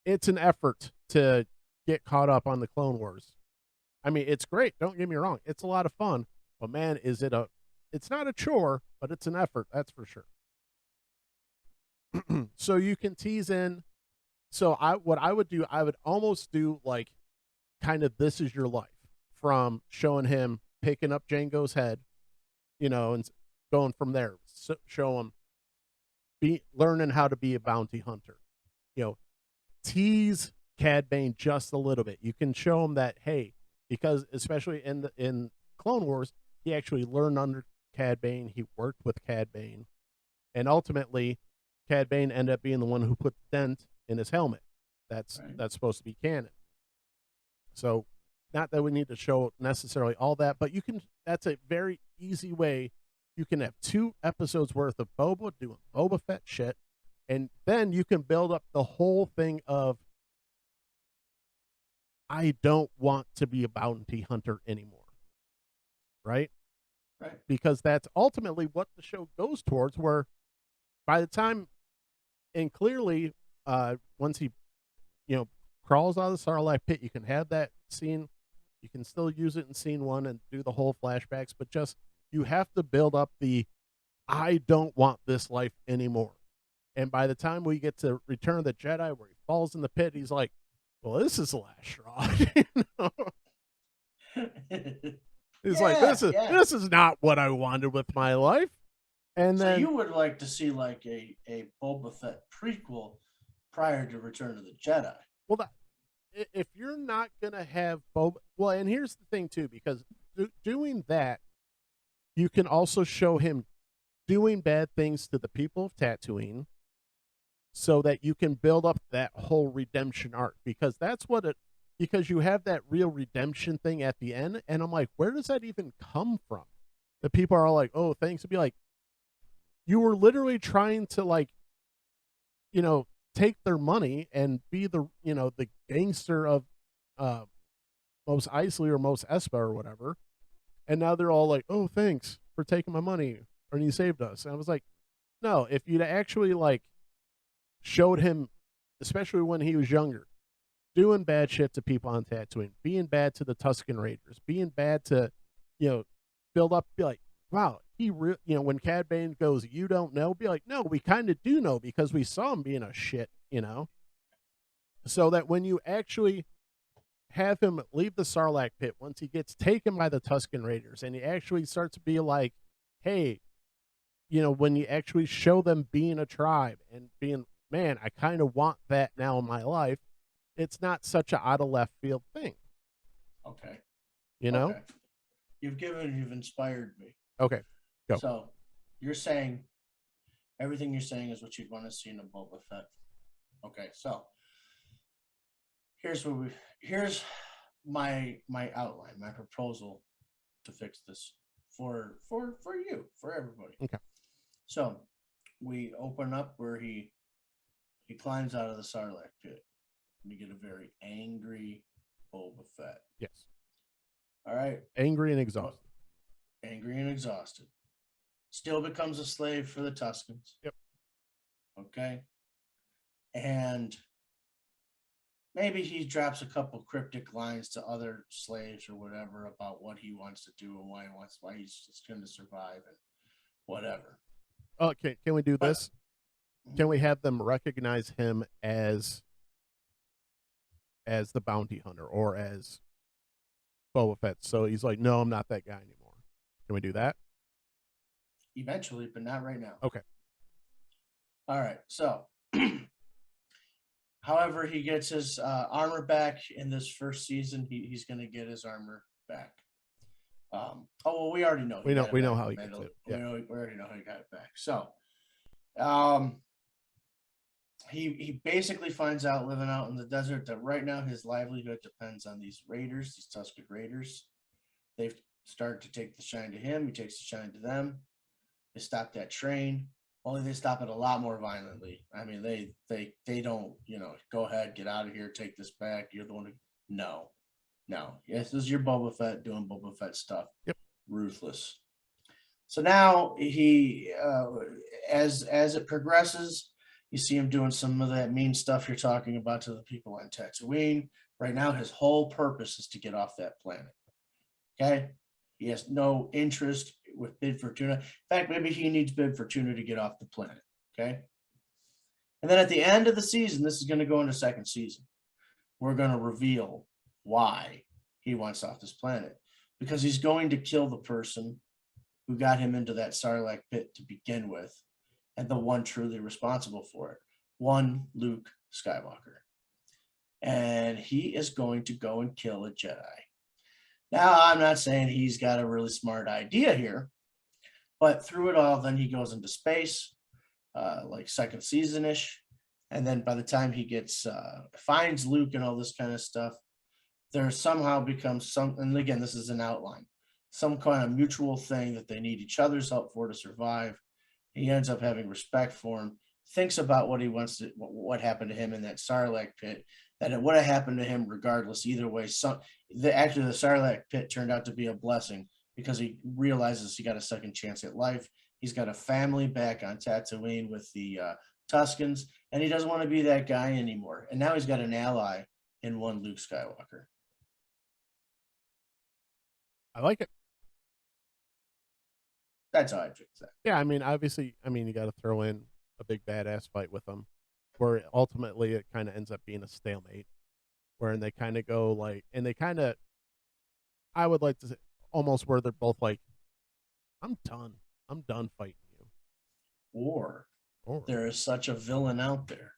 an effort to get caught up on the Clone Wars. I mean, it's great. Don't get me wrong. It's a lot of fun. But man, it's not a chore, but it's an effort. That's for sure. So you can tease in. So what I would do, I would almost do like kind of This Is Your Life, from showing him picking up Jango's head, and going from there. So show him learning how to be a bounty hunter. Tease Cad Bane just a little bit. You can show him that, hey, because especially in Clone Wars, he actually learned under Cad Bane. He worked with Cad Bane, and ultimately, Cad Bane ended up being the one who put the dent in his helmet. That's supposed to be canon. So, not that we need to show necessarily all that, but that's a very easy way. You can have 2 episodes worth of Boba doing Boba Fett shit, and then you can build up the whole thing of, I don't want to be a bounty hunter anymore. Right? Right. Because that's ultimately what the show goes towards, where by the time, and clearly, once he, crawls out of the Sarlacc pit, you can have that scene. You can still use it in scene 1 and do the whole flashbacks, but just, you have to build up the, I don't want this life anymore. And by the time we get to Return of the Jedi, where he falls in the pit, he's like, well, this is the last straw. He's like, this is not what I wanted with my life. And then, you would like to see like a Boba Fett prequel prior to Return of the Jedi. Well, if you're not gonna have Boba, well, and here's the thing too, because doing that, you can also show him doing bad things to the people of Tatooine, so that you can build up that whole redemption arc, because because you have that real redemption thing at the end, and I'm like, where does that even come from? The people are all like, oh, thanks. To be like, you were literally trying to, like, take their money and be the gangster of Mos Eisley or Mos Espa or whatever, and now they're all like, oh, thanks for taking my money, or you saved us. And I was like, no, if you'd actually like showed him, especially when he was younger, doing bad shit to people on Tatooine, being bad to the Tusken Raiders, being bad to, build up, be like, wow, when Cad Bane goes, you don't know, be like, no, we kind of do know, because we saw him being a shit, so that when you actually have him leave the Sarlacc pit, once he gets taken by the Tusken Raiders, and he actually starts to be like, hey, when you actually show them being a tribe and being, man, I kind of want that now in my life, it's not such a out of left field thing. Okay. Okay. You've inspired me. Okay. Go. So you're saying everything you're saying is what you'd want to see in a Boba Fett. Okay, so here's my outline, my proposal to fix this for you, for everybody. Okay. So we open up where he climbs out of the Sarlacc pit. We get a very angry Boba Fett. Yes. All right. Angry and exhausted. Angry and exhausted. Still becomes a slave for the Tuskens. Yep. Okay. And maybe he drops a couple cryptic lines to other slaves or whatever about what he wants to do and why he's just going to survive and whatever. Okay, can we do this? Can we have them recognize him as the bounty hunter or as Boba Fett? So he's like, no, I'm not that guy anymore. Can we do that? Eventually, but not right now. Okay. All right. So, however, he gets his armor back in this first season. He's going to get his armor back. We already know. We know how he gets it. Yeah. We already know how he got it back. So, he basically finds out living out in the desert that right now his livelihood depends on these raiders, these Tusken Raiders. They've started to take the shine to him. He takes the shine to them. They stop that train. Only they stop it a lot more violently. I mean, they don't, go ahead, get out of here, take this back. You're the one who. No. Yes, this is your Boba Fett doing Boba Fett stuff. Yep. Ruthless. So now he, as it progresses, you see him doing some of that mean stuff you're talking about to the people on Tatooine. Right now, his whole purpose is to get off that planet. Okay? He has no interest with Bib Fortuna. In fact, maybe he needs Bib Fortuna to get off the planet. Okay? And then at the end of the season, this is going to go into second season. We're going to reveal why he wants off this planet. Because he's going to kill the person who got him into that Sarlacc pit to begin with, and the one truly responsible for it. One Luke Skywalker. And he is going to go and kill a Jedi. Now, I'm not saying he's got a really smart idea here, but through it all, then he goes into space, like second season-ish, and then by the time he gets finds Luke and all this kind of stuff, there somehow becomes and again, this is an outline, some kind of mutual thing that they need each other's help for to survive. He ends up having respect for him, thinks about what happened to him in that Sarlacc pit, that it would have happened to him regardless. Either way, the Sarlacc pit turned out to be a blessing because he realizes he got a second chance at life. He's got a family back on Tatooine with the Tuskens, and he doesn't want to be that guy anymore. And now he's got an ally in one Luke Skywalker. I like it. That's how I fix that. Yeah, I mean, obviously, you got to throw in a big badass fight with them, where ultimately it kind of ends up being a stalemate, wherein they kind of go like, and they kind of, I would like to say, almost where they're both like, I'm done fighting you. Or there is such a villain out there,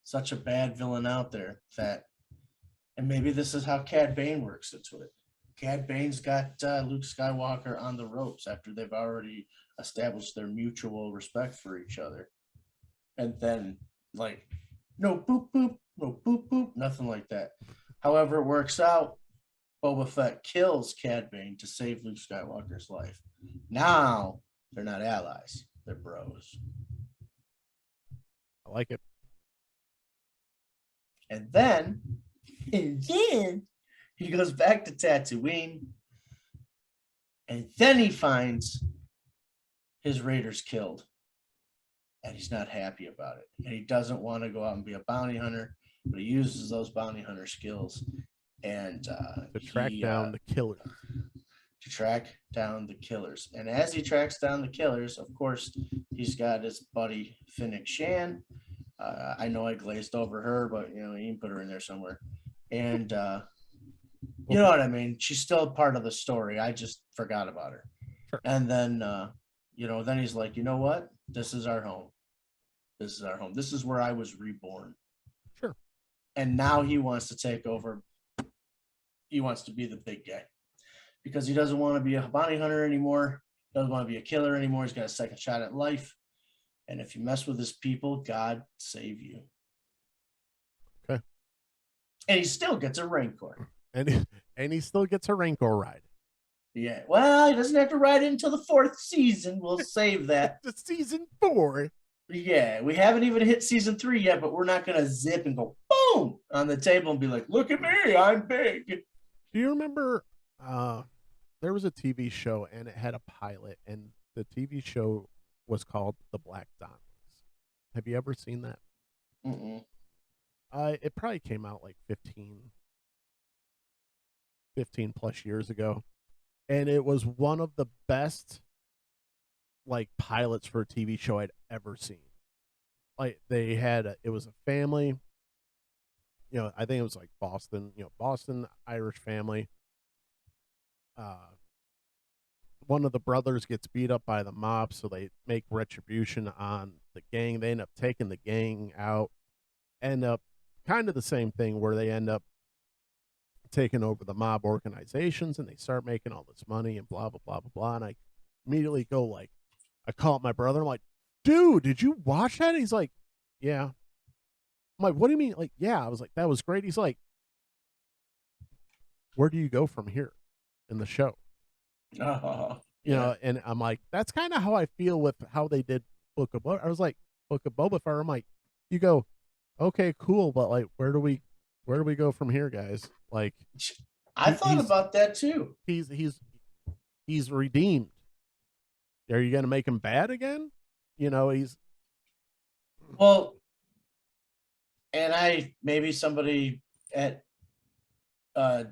such a bad villain out there that, and maybe this is how Cad Bane works into it. Cad Bane's got Luke Skywalker on the ropes after they've already established their mutual respect for each other. And then, like, no boop, boop, no boop, boop, nothing like that. However, it works out. Boba Fett kills Cad Bane to save Luke Skywalker's life. Now, they're not allies. They're bros. I like it. And then he goes back to Tatooine, and then he finds his raiders killed, and he's not happy about it. And he doesn't want to go out and be a bounty hunter, but he uses those bounty hunter skills and to track down the killers. To track down the killers. And as he tracks down the killers, of course, he's got his buddy Finnick Shan. I know I glazed over her, but you can put her in there somewhere. And you know what I mean? She's still a part of the story. I just forgot about her. Sure. And then, then he's like, you know what? This is our home. This is our home. This is where I was reborn. Sure. And now he wants to take over. He wants to be the big guy because he doesn't want to be a bounty hunter anymore. Doesn't want to be a killer anymore. He's got a second shot at life. And if you mess with his people, God save you. Okay. And he still gets a Rancor. And he still gets a Rancor ride. Yeah. Well, he doesn't have to ride it until the fourth season. We'll save that. The season 4. Yeah, we haven't even hit season 3 yet, but we're not gonna zip and go boom on the table and be like, "Look at me, I'm big." Do you remember? There was a TV show and it had a pilot, and the TV show was called The Black Diamonds. Have you ever seen that? Mm-mm. It probably came out like 15 plus years ago, and it was one of the best like pilots for a TV show I'd ever seen. Like they had, it was a family. I think it was like Boston. Boston Irish family. Uh, One of the brothers gets beat up by the mob, so they make retribution on the gang. They end up taking the gang out. End up kind of the same thing where they end up taking over the mob organizations and they start making all this money and blah blah blah blah blah. And I immediately go like, I call up my brother. I'm like, dude, did you watch that? He's like, yeah. I'm like, what do you mean? Like, yeah. I was like, that was great. He's like, where do you go from here in the show? Yeah. And I'm like, that's kind of how I feel with how they did Book of Boba. I was like, Book of Boba Fett. I'm like, you go, okay, cool, but like, where do we go from here, guys? Like, I thought about that too. He's redeemed. Are you going to make him bad again? He's Well, and maybe somebody at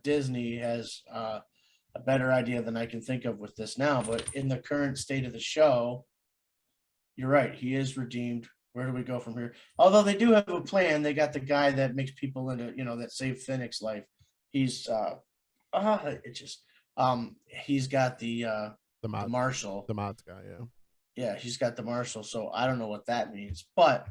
Disney has a better idea than I can think of with this now. But in the current state of the show, you're right. He is redeemed. Where do we go from here? Although they do have a plan. They got the guy that makes people into, that saved Finnick's life. He's he's got the marshal. the mods guy, yeah. Yeah, he's got the marshal. So I don't know what that means, but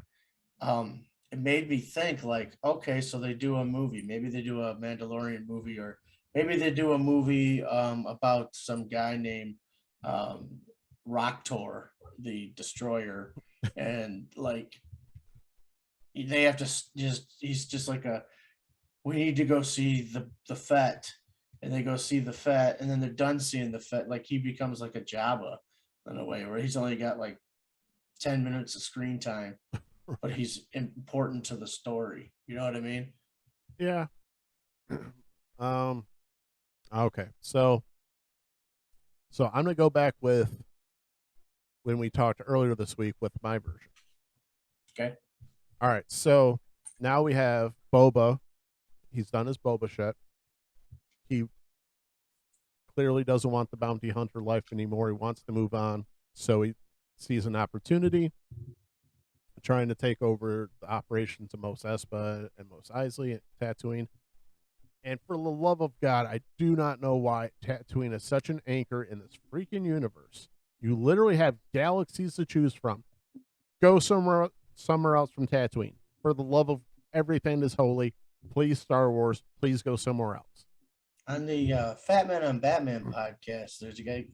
it made me think like, okay, so they do a movie. Maybe they do a Mandalorian movie, or maybe they do a movie about some guy named Roctor, the Destroyer, and like they have to he's just like we need to go see the Fett, and they go see the Fett, and then they're done seeing the Fett. Like he becomes like a Jabba in a way, where he's only got like 10 minutes of screen time, but he's important to the story. You know what I mean? Yeah. Okay. So I'm gonna go back with when we talked earlier this week with my version. Okay. All right. So now we have Boba. He's done his Boba Fett. He clearly doesn't want the bounty hunter life anymore. He wants to move on. So he sees an opportunity, trying to take over the operations of Mos Espa and Mos Eisley at Tatooine. And for the love of God, I do not know why Tatooine is such an anchor in this freaking universe. You literally have galaxies to choose from. Go somewhere else from Tatooine. For the love of everything that's holy, please, Star Wars, please go somewhere else. On the Fat Man on Batman podcast, there's a guy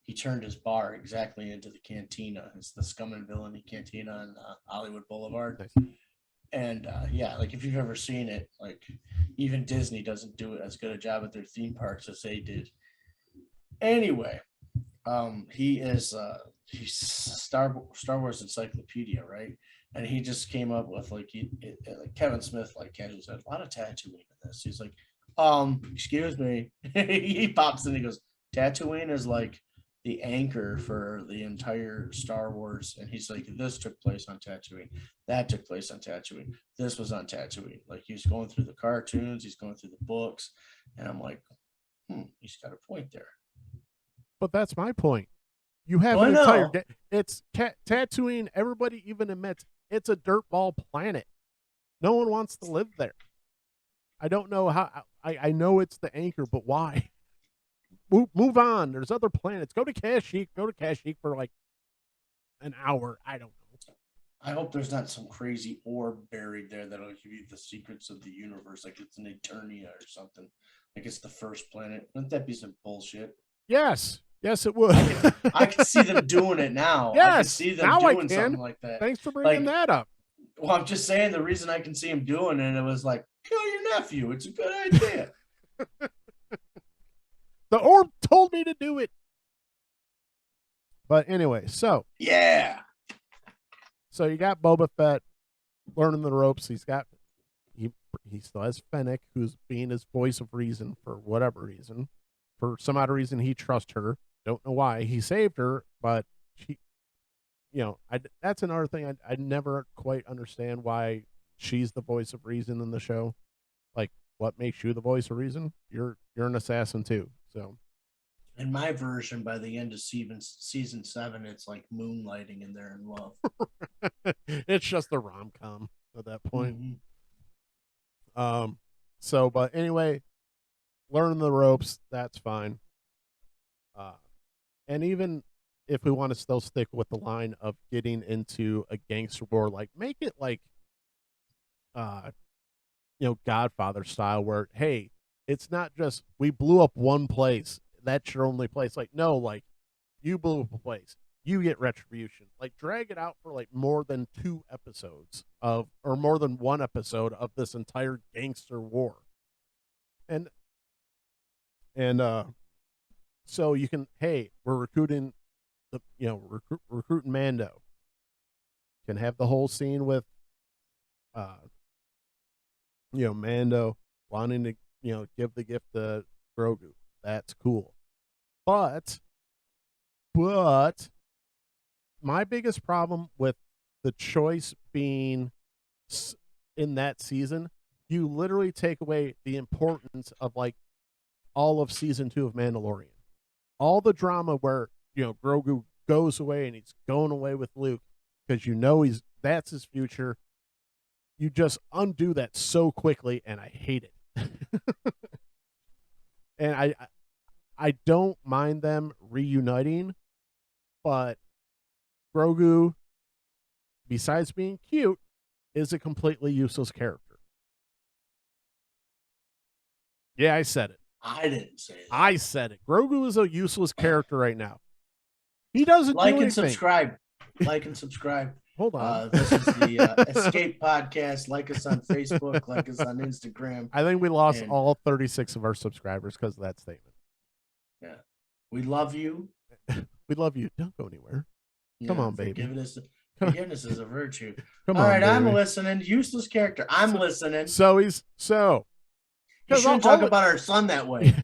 he turned his bar exactly into the cantina. It's the Scum and Villainy Cantina on Hollywood Boulevard. Nice. And like if you've ever seen it, like even Disney doesn't do as good a job at their theme parks as they did. Anyway, he's Star Wars encyclopedia, right? And he just came up with like Kevin Smith like casually said a lot of Tatooine in this. He's like, excuse me. He pops in, he goes, Tatooine is like the anchor for the entire Star Wars. And he's like, this took place on Tatooine. That took place on Tatooine. This was on Tatooine. Like he's going through the cartoons, he's going through the books. And I'm like, he's got a point there. But that's my point. You have an entire it's Tatooine. Everybody even admits it's a dirtball planet. No one wants to live there. I don't know how. I know it's the anchor, but why? Move on. There's other planets. Go to Kashyyyk. Go to Kashyyyk for like an hour. I don't know. I hope there's not some crazy orb buried there that'll give you the secrets of the universe, like it's an Eternia or something. Like it's the first planet. Wouldn't that be some bullshit? Yes, it would. I can see them doing it now. Yes, I can see them doing something like that. Thanks for bringing that up. Well, I'm just saying the reason I can see him doing it was like, kill your nephew. It's a good idea. The orb told me to do it. But anyway, so yeah. So you got Boba Fett learning the ropes. He still has Fennec, who's being his voice of reason for whatever reason. For some odd reason, he trusts her. Don't know why. He saved her, but she, that's another thing I never quite understand why she's the voice of reason in the show. Like, what makes you the voice of reason? You're an assassin too. So, in my version, by the end of season 7, it's like moonlighting and they're in love. it's just a rom-com at that point. So, but anyway, learning the ropes, that's fine. And even if we want to still stick with the line of getting into a gangster war, like make it like, Godfather style, where hey, it's not just we blew up one place, that's your only place. Like, no, like you blew up a place, you get retribution. Like, drag it out for like more than 2 episodes or more than 1 episode of this entire gangster war. And so you can, hey, we're recruiting recruiting Mando. Can have the whole scene with Mando wanting to, give the gift to Grogu. That's cool. But my biggest problem with the choice being in that season, you literally take away the importance of like all of season 2 of Mandalorian. All the drama where, Grogu goes away and he's going away with Luke because that's his future. You just undo that so quickly, and I hate it. And I don't mind them reuniting, but Grogu, besides being cute, is a completely useless character. Yeah, I said it. I didn't say that. I said it. Grogu is a useless character right now. He doesn't like do anything. And subscribe. Like and subscribe. Hold on. This is the Escape Podcast. Like us on Facebook. Like us on Instagram. I think we lost all 36 of our subscribers because of that statement. Yeah. We love you. We love you. Don't go anywhere. Come on, baby. Forgiveness is a virtue. Come all on, right, baby. I'm listening. Useless character. I'm listening. You shouldn't talk about our son that way.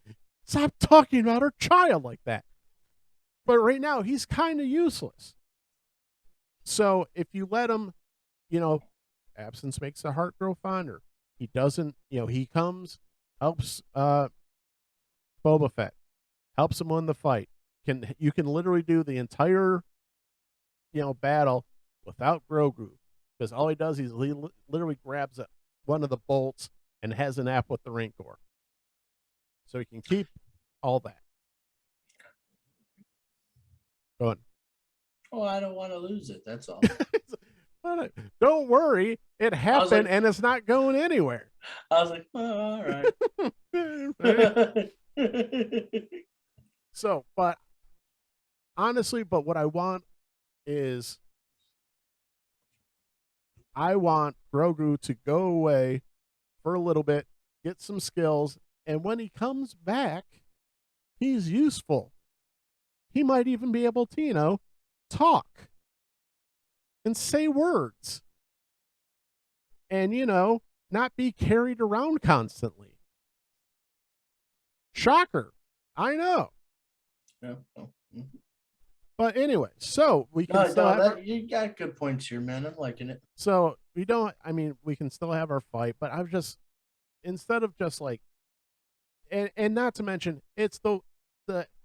Stop talking about our child like that. But right now, he's kind of useless. So if you let him, absence makes the heart grow fonder. He doesn't, he comes, helps Boba Fett, helps him win the fight. You can literally do the entire, battle without Grogu, because all he does is he literally grabs one of the bolts and has an app with the Rancor. So he can keep all that. Go on. Oh, I don't want to lose it. That's all. Don't worry. It happened, and it's not going anywhere. I was like, oh, all right. So, but honestly, what I want is I want Grogu to go away for a little bit, get some skills, and when he comes back, he's useful. He might even be able to, talk and say words and, not be carried around constantly. Shocker. I know. Yeah. But anyway, so we can you got good points here, man. I'm liking it. So we can still have our fight, but I've just, instead of just like, and not to mention, it's the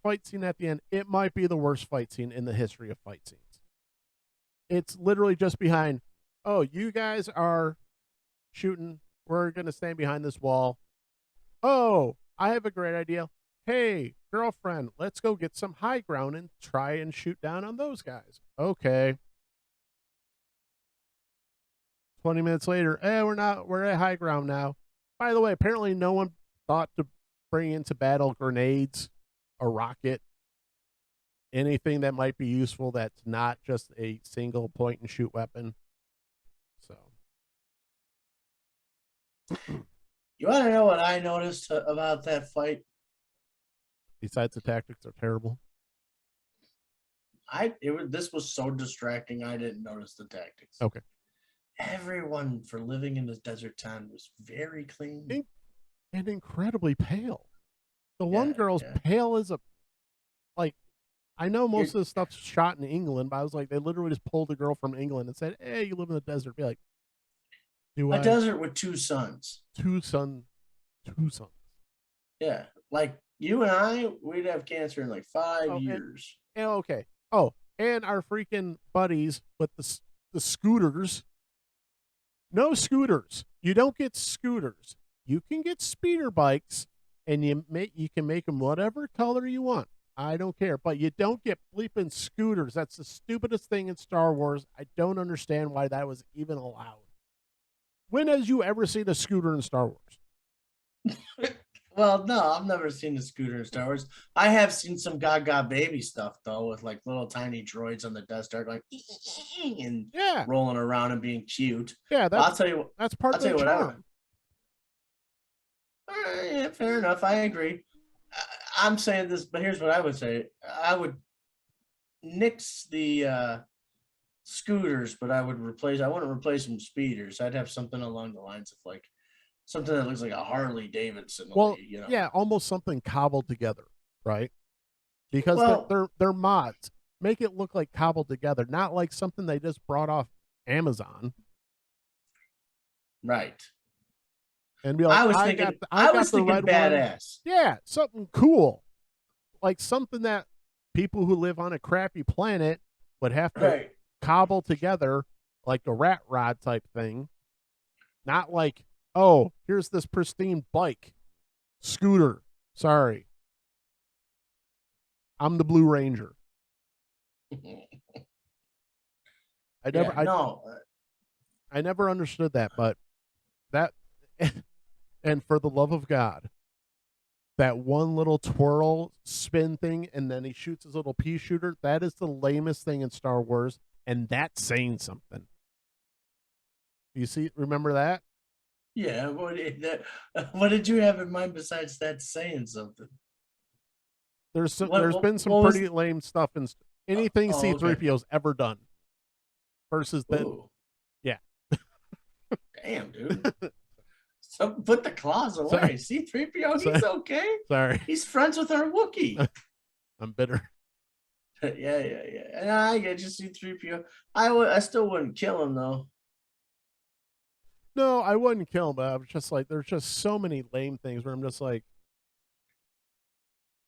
fight scene at the end. It might be the worst fight scene in the history of fight scenes. It's literally just behind, oh, you guys are shooting. We're going to stand behind this wall. Oh, I have a great idea. Hey, girlfriend, let's go get some high ground and try and shoot down on those guys. Okay. 20 minutes later, we're at high ground now. By the way, apparently no one thought to bring into battle grenades, a rocket, anything that might be useful that's not just a single point and shoot weapon. So, you want to know what I noticed about that fight? Besides the tactics are terrible. This was so distracting. I didn't notice the tactics. Okay. Everyone for living in this desert town was very clean and incredibly pale. The one girl's pale as a, like, I know most of the stuff's shot in England, but I was like, they literally just pulled a girl from England and said, "Hey, you live in the desert." Be like, desert with two suns. Two sons. Yeah, like you and we'd have cancer in like 5 years. Okay. Oh, and our freaking buddies with the scooters. No scooters. You don't get scooters. You can get speeder bikes, and you can make them whatever color you want. I don't care, but you don't get bleeping scooters. That's the stupidest thing in Star Wars. I don't understand why that was even allowed. When has you ever seen a scooter in Star Wars? Well, no, I've never seen a scooter in Star Wars. I have seen some Gaga baby stuff though, with like little tiny droids on the Death Star going and rolling around and being cute. Yeah, I'll tell you, that's part of the charm. Yeah, fair enough. I agree. I'm saying this, but here's what I would say. I would nix the scooters, but I wouldn't replace them with speeders. I'd have something along the lines of like something that looks like a Harley Davidson. Well, yeah, almost something cobbled together, right? Because they're mods. Make it look like cobbled together, not like something they just brought off Amazon. Right. And be like, I was thinking badass. Yeah, something cool. Like something that people who live on a crappy planet would have to cobble together, like a rat rod type thing. Not like, oh, here's this pristine bike. Scooter. Sorry. I'm the Blue Ranger. I never understood that, but that and for the love of God, that one little twirl spin thing, and then he shoots his little pea shooter, that is the lamest thing in Star Wars, and that's saying something. Remember that? Yeah, what did you have in mind besides that saying something? There's been some pretty lame stuff in anything C-3PO's ever done. Versus yeah. Damn, dude. So put the claws away. C-3PO, he's okay. Sorry. He's friends with our Wookiee. I'm bitter. Yeah. And I get you, C-3PO. I still wouldn't kill him though. No, I wouldn't kill him, but I was just like, there's just so many lame things where I'm just like,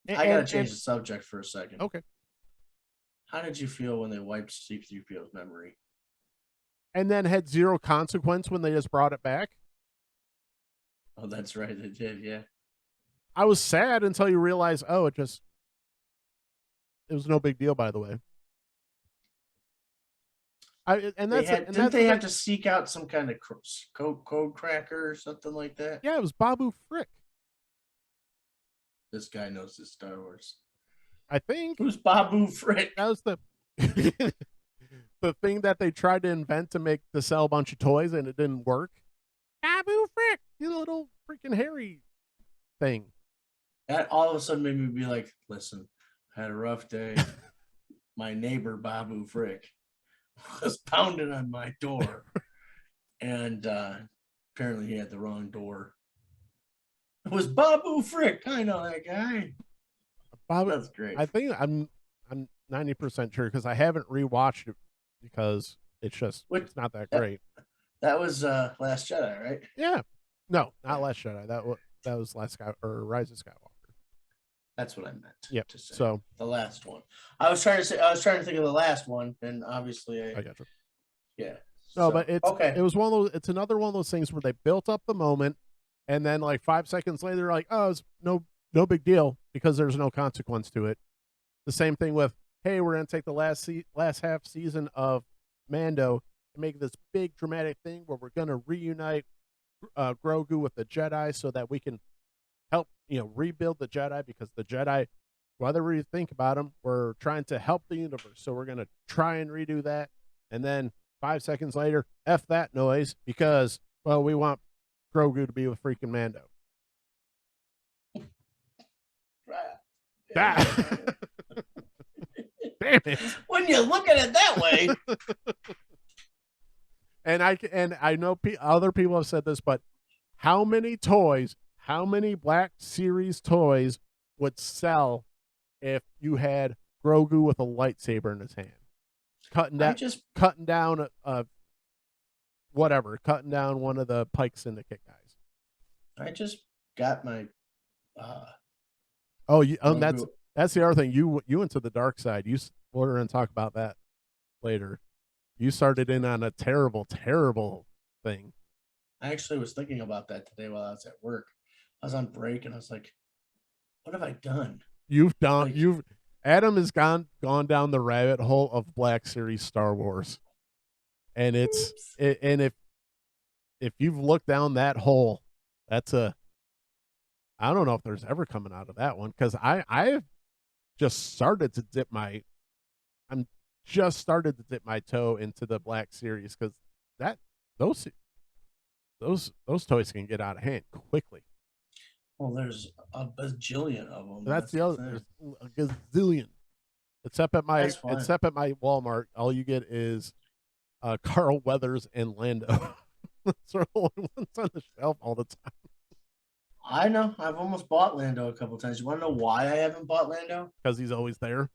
I gotta change the subject for a second. Okay. How did you feel when they wiped C-3PO's memory? And then had zero consequence when they just brought it back? Oh, that's right. They did, yeah. I was sad until you realize, it was no big deal, by the way. Didn't they have to seek out some kind of code cracker or something like that? Yeah, it was Babu Frick. This guy knows his Star Wars. I think. Who's Babu Frick? That was the the thing that they tried to invent to sell a bunch of toys, and it didn't work. Babu Frick, you little freaking hairy thing. That all of a sudden made me be like, listen, I had a rough day. My neighbor, Babu Frick, was pounding on my door. And apparently he had the wrong door. It was Babu Frick. I know that guy. That's great. I think I'm 90% sure because I haven't rewatched it because it's not that great. That was Last Jedi, right? Yeah. No, not Last Jedi. That was Rise of Skywalker. That's what I meant. Yep. To say. So the last one. I was trying to think of the last one, and obviously I got you. Yeah. No, but it's okay. It was one of those. It's another one of those things where they built up the moment, and then like 5 seconds later, they're like, "Oh, it's no big deal," because there's no consequence to it. The same thing with, "Hey, we're gonna take the last half season of Mando and make this big dramatic thing where we're gonna reunite Grogu with the Jedi so that we can help rebuild the Jedi, because the Jedi, whether you think about them, we're trying to help the universe, so we're gonna try and redo that." And then 5 seconds later, F that noise, because, well, we want Grogu to be with freaking Mando. Damn Damn it. When you look at it that way. And I know other people have said this, but how many Black Series toys would sell if you had Grogu with a lightsaber in his hand, cutting down one of the Pike Syndicate guys? I just got my. That's the other thing. You went to the dark side. We're going to talk about that later. You started in on a terrible, terrible thing. I actually was thinking about that today while I was at work. I was on break and I was like, what have I done? Adam has gone down the rabbit hole of Black Series Star Wars. And if you've looked down that hole, I don't know if there's ever coming out of that one, because I've just started to dip my toe into the Black Series, because those toys can get out of hand quickly. Well, there's a bajillion of them. That's the other. There's a gazillion. Except at my Walmart, all you get is Carl Weathers and Lando. Those are the only ones on the shelf all the time. I know. I've almost bought Lando a couple times. You want to know why I haven't bought Lando? Because he's always there.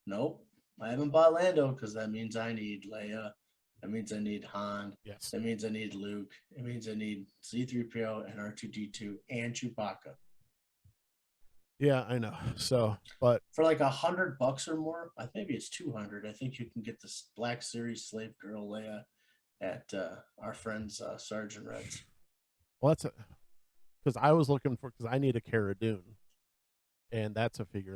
Nope. I haven't bought Lando because that means I need Leia. That means I need Han. Yes. That means I need Luke. It means I need C-3PO and R2-D2 and Chewbacca. Yeah, I know. So, but for like $100 or more, maybe it's $200. I think you can get this Black Series Slave Girl Leia at our friends Sergeant Red's. Well, that's because I was looking because I need a Cara Dune, and that's a figure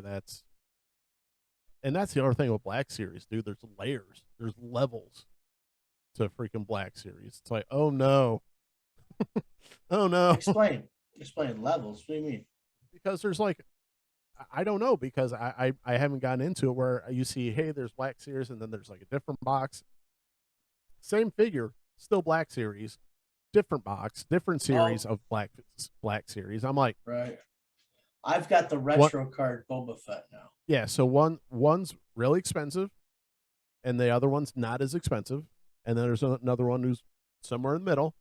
and that's the other thing with Black Series, dude. There's layers, there's levels to freaking Black Series. It's like, oh no, oh no. Explain levels. What do you mean? Because there's like, I don't know, because I haven't gotten into it where you see, hey, there's Black Series, and then there's like a different box, same figure, still Black Series, different box, different series of Black Series. I'm like, right. I've got the retro card Boba Fett now. Yeah, so one's really expensive, and the other one's not as expensive, and then there's another one who's somewhere in the middle,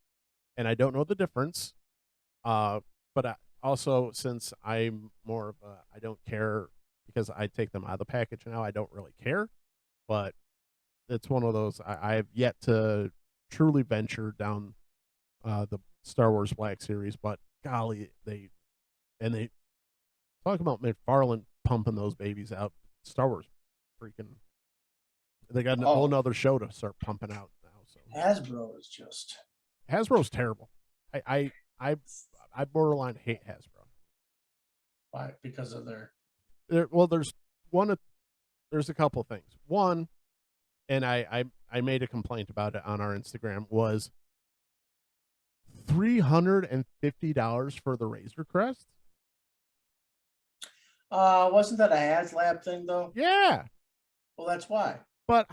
and I don't know the difference. But also, since I'm more of I don't care, because I take them out of the package now, I don't really care. But it's one of those, I have yet to truly venture down the Star Wars Black Series, but golly, they talk about McFarlane pumping those babies out. Star Wars freaking, they got a whole nother show to start pumping out now. So Hasbro's terrible. I borderline hate Hasbro. Why? Because of their there's a couple things. One, and I made a complaint about it on our Instagram, was $350 for the Razor Crest. Wasn't that a HasLab thing though? Yeah. Well, that's why. But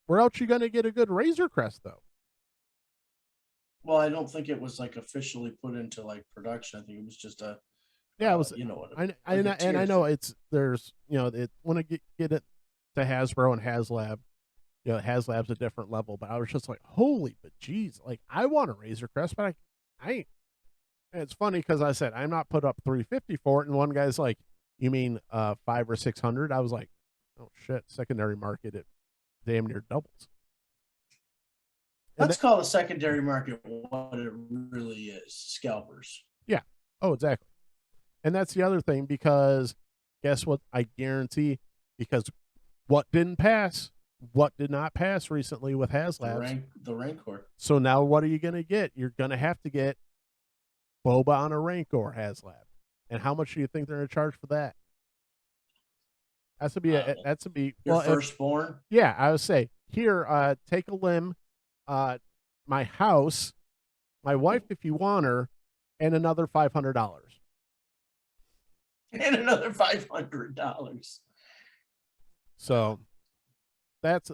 where else you gonna get a good Razor Crest though? Well, I don't think it was like officially put into like production. I think it was just a. Yeah, it was. You know what? I know there's when I get it to Hasbro and HasLab, HasLab's a different level. But I was just like, holy, but geez, like I want a Razor Crest, but I ain't. And it's funny because I said I'm not put up $350 for it, and one guy's like, "You mean $500 or $600?" I was like, "Oh shit!" Secondary market, it damn near doubles. Let's call the secondary market what it really is: scalpers. Yeah. Oh, exactly. And that's the other thing, because guess what? I guarantee, because what did not pass recently with HasLab? The Rancor. So now what are you going to get? You're going to have to get Boba on a Rancor HasLab. And how much do you think they're going to charge for that? That's to be your firstborn. Yeah, I would say, here, take a limb, my house, my wife if you want her, and another $500. And another $500. So that's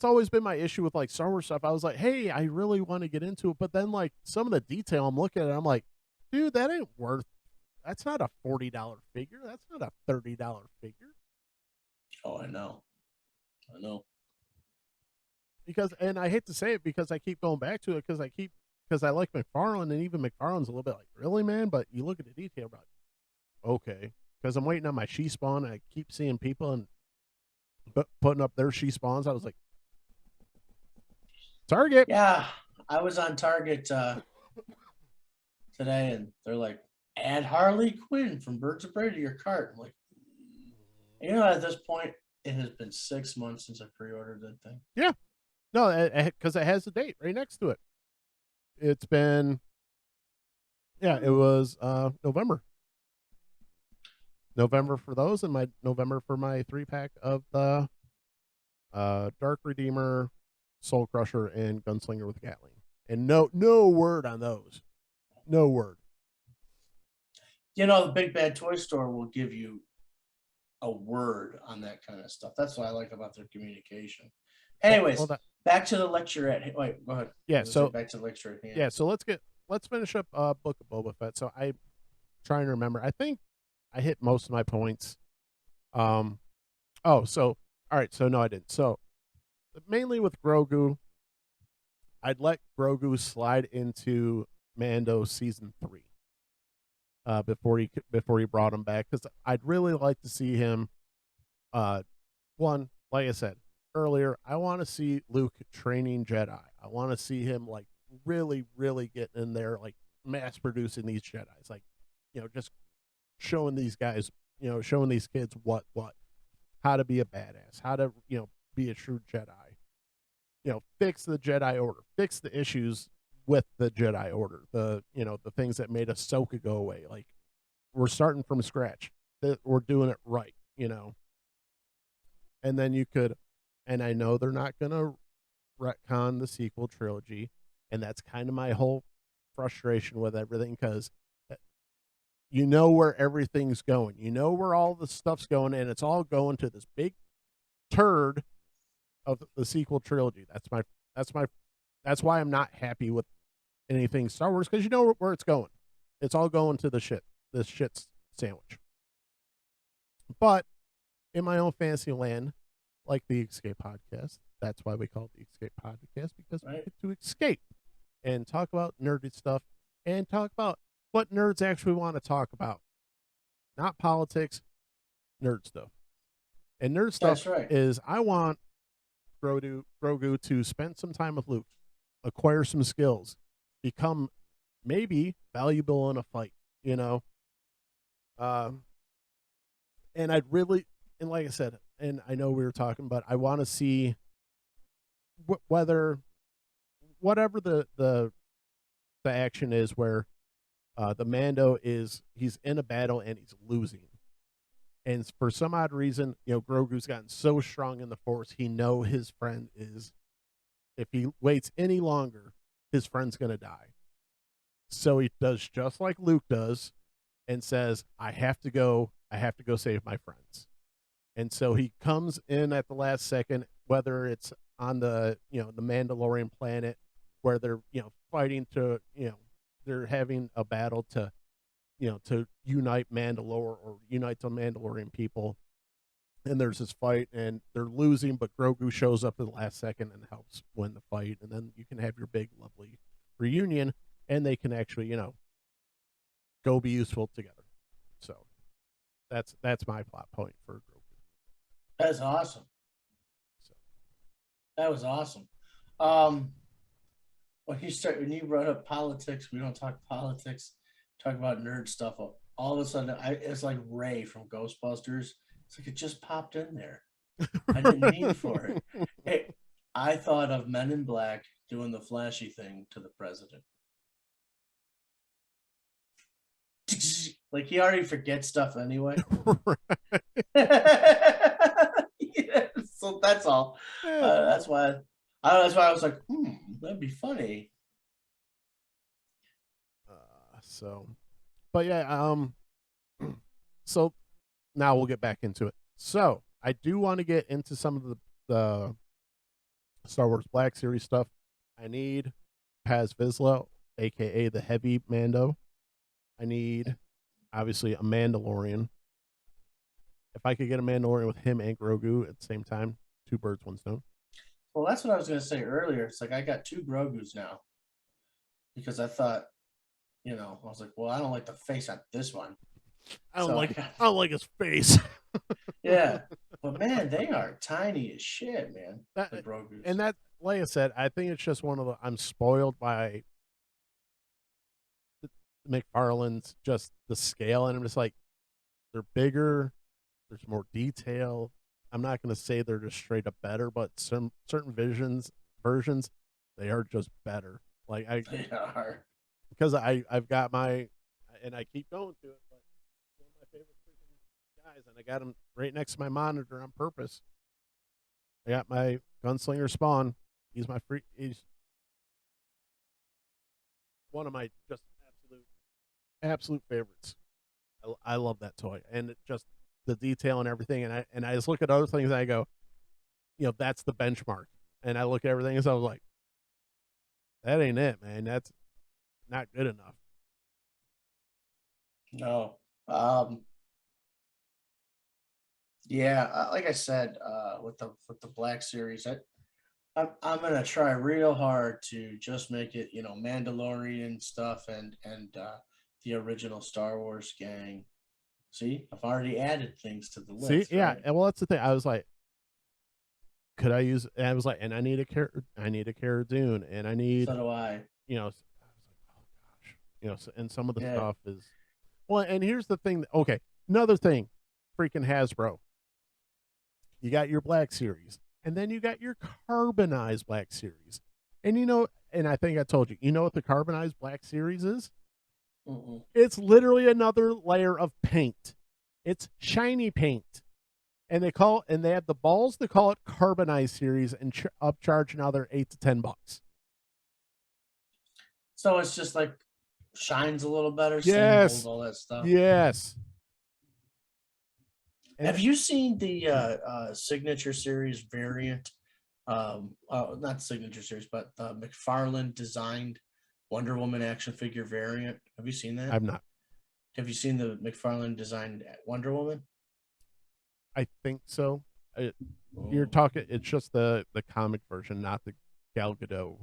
always been my issue with like Star Wars stuff. I was like, hey, I really want to get into it, but then like some of the detail I'm looking at, I'm like, dude, that ain't worth That's not a $40 figure. That's not a $30 figure. Oh, I know. Because, and I hate to say it because I keep going back to it because I like McFarlane, and even McFarlane's a little bit like, really, man? But you look at the detail, like, okay. Because I'm waiting on my she spawn, and I keep seeing people and putting up their she spawns. I was like, Target. Yeah, I was on Target today, and they're like, add Harley Quinn from Birds of Prey to your cart. I'm like, at this point, it has been 6 months since I pre-ordered that thing. Yeah. No, because it has the date right next to it. It's been, yeah, it was November. November for those, and my November for my 3-pack of the Dark Redeemer, Soul Crusher, and Gunslinger with Gatling. And no word on those. No word. The Big Bad Toy Store will give you a word on that kind of stuff. That's what I like about their communication. Anyways, back to the lecture at. Wait, go ahead. Yeah, so back to the lecture at hand. Yeah, so let's finish up Book of Boba Fett. So I'm trying to remember. I think I hit most of my points. All right, so no, I didn't. So mainly with Grogu, I'd let Grogu slide into Mando season 3. Before he brought him back, because I'd really like to see him. One, like I said earlier, I want to see Luke training Jedi. I want to see him like really, really getting in there, like mass producing these Jedis, like just showing these guys, showing these kids how to be a badass, how to be a true Jedi. Fix the Jedi Order, fix the issues with the Jedi Order, the things that made Ahsoka go away. Like, we're starting from scratch. That we're doing it right, And then you could, and I know they're not gonna retcon the sequel trilogy, and that's kind of my whole frustration with everything, because where everything's going, where all the stuff's going, and it's all going to this big turd of the sequel trilogy. That's why I'm not happy with anything Star Wars, because where it's going. It's all going to this shit sandwich. But in my own fantasy land, like the Escape Podcast, that's why we call it the Escape Podcast, because we get to escape and talk about nerdy stuff and talk about what nerds actually want to talk about. Not politics, nerd stuff. And nerd stuff is, I want Grogu to spend some time with Luke, acquire some skills, become maybe valuable in a fight, and I'd really, and like I said, and I know we were talking, but I want to see whatever the action is, where the Mando he's in a battle and he's losing, and for some odd reason, Grogu's gotten so strong in the Force, he his friend is, if he waits any longer, his friend's gonna die. So he does just like Luke does, and says, I have to go save my friends. And so he comes in at the last second, whether it's on the the Mandalorian planet, where they're fighting to they're having a battle to to unite Mandalore, or unite the Mandalorian people, and there's this fight and they're losing, but Grogu shows up at the last second and helps win the fight, and then you can have your big lovely reunion, and they can actually go be useful together. So that's my plot point for Grogu. That's awesome. So that was awesome. When you brought up politics, we don't talk politics, talk about nerd stuff. All of a sudden, it's like Ray from Ghostbusters. It's like it just popped in there. I didn't mean for it. Hey, I thought of Men in Black doing the flashy thing to the president. Like, he already forgets stuff anyway. Yeah, so that's all. That's why I was like, that'd be funny. But yeah, so now we'll get back into it. So I do want to get into some of the Star Wars Black Series stuff. I need Paz Vizsla, aka the Heavy Mando. I need obviously a Mandalorian. If I could get a Mandalorian with him and Grogu at the same time, two birds, one stone. Well, that's what I was gonna say earlier. It's like I got two Grogus now because I thought, I was like, well, I don't like the face on this one, so I don't like his face. yeah. But man, they are tiny as shit, man. The Grogus. And that, like I said, I think it's just one of the. I'm spoiled by McFarlane's just the scale, and I'm just like, they're bigger. There's more detail. I'm not going to say they're just straight up better, but some certain versions, they are just better. Like they are, because I've got my, and I keep going to it, but one of my favorite freaking guys, and I got him right next to my monitor on purpose. I got my Gunslinger Spawn. He's one of my just absolute favorites. I love that toy, and it just the detail and everything. And I just look at other things and I go, that's the benchmark. And I look at everything and so I was like, that ain't it, man. That's not good enough. No. Yeah, like I said, with the Black Series, I'm gonna try real hard to just make it, Mandalorian stuff and the original Star Wars gang. See, I've already added things to the list. See, yeah, right? and well, that's the thing. I was like, could I use? And I was like, and I need a Cara Dune, and I need. So do I. I was like, oh gosh, and some of the Yeah. stuff is. Well, and here's the thing. Okay, another thing, freaking Hasbro. You got your Black Series, and then you got your carbonized Black Series, and and I think I told you, what the carbonized Black Series is? Mm-mm. It's literally another layer of paint. It's shiny paint, and they have the balls to call it carbonized series and upcharge another $8 to $10. So it's just like shines a little better, Yes, symbols, all that stuff. yes. Have you seen the Signature Series variant? Not Signature Series, but the McFarlane designed Wonder Woman action figure variant. Have you seen that? I've not. Have you seen the McFarlane designed Wonder Woman? I think so. You're talking. It's just the comic version, not the Gal Gadot.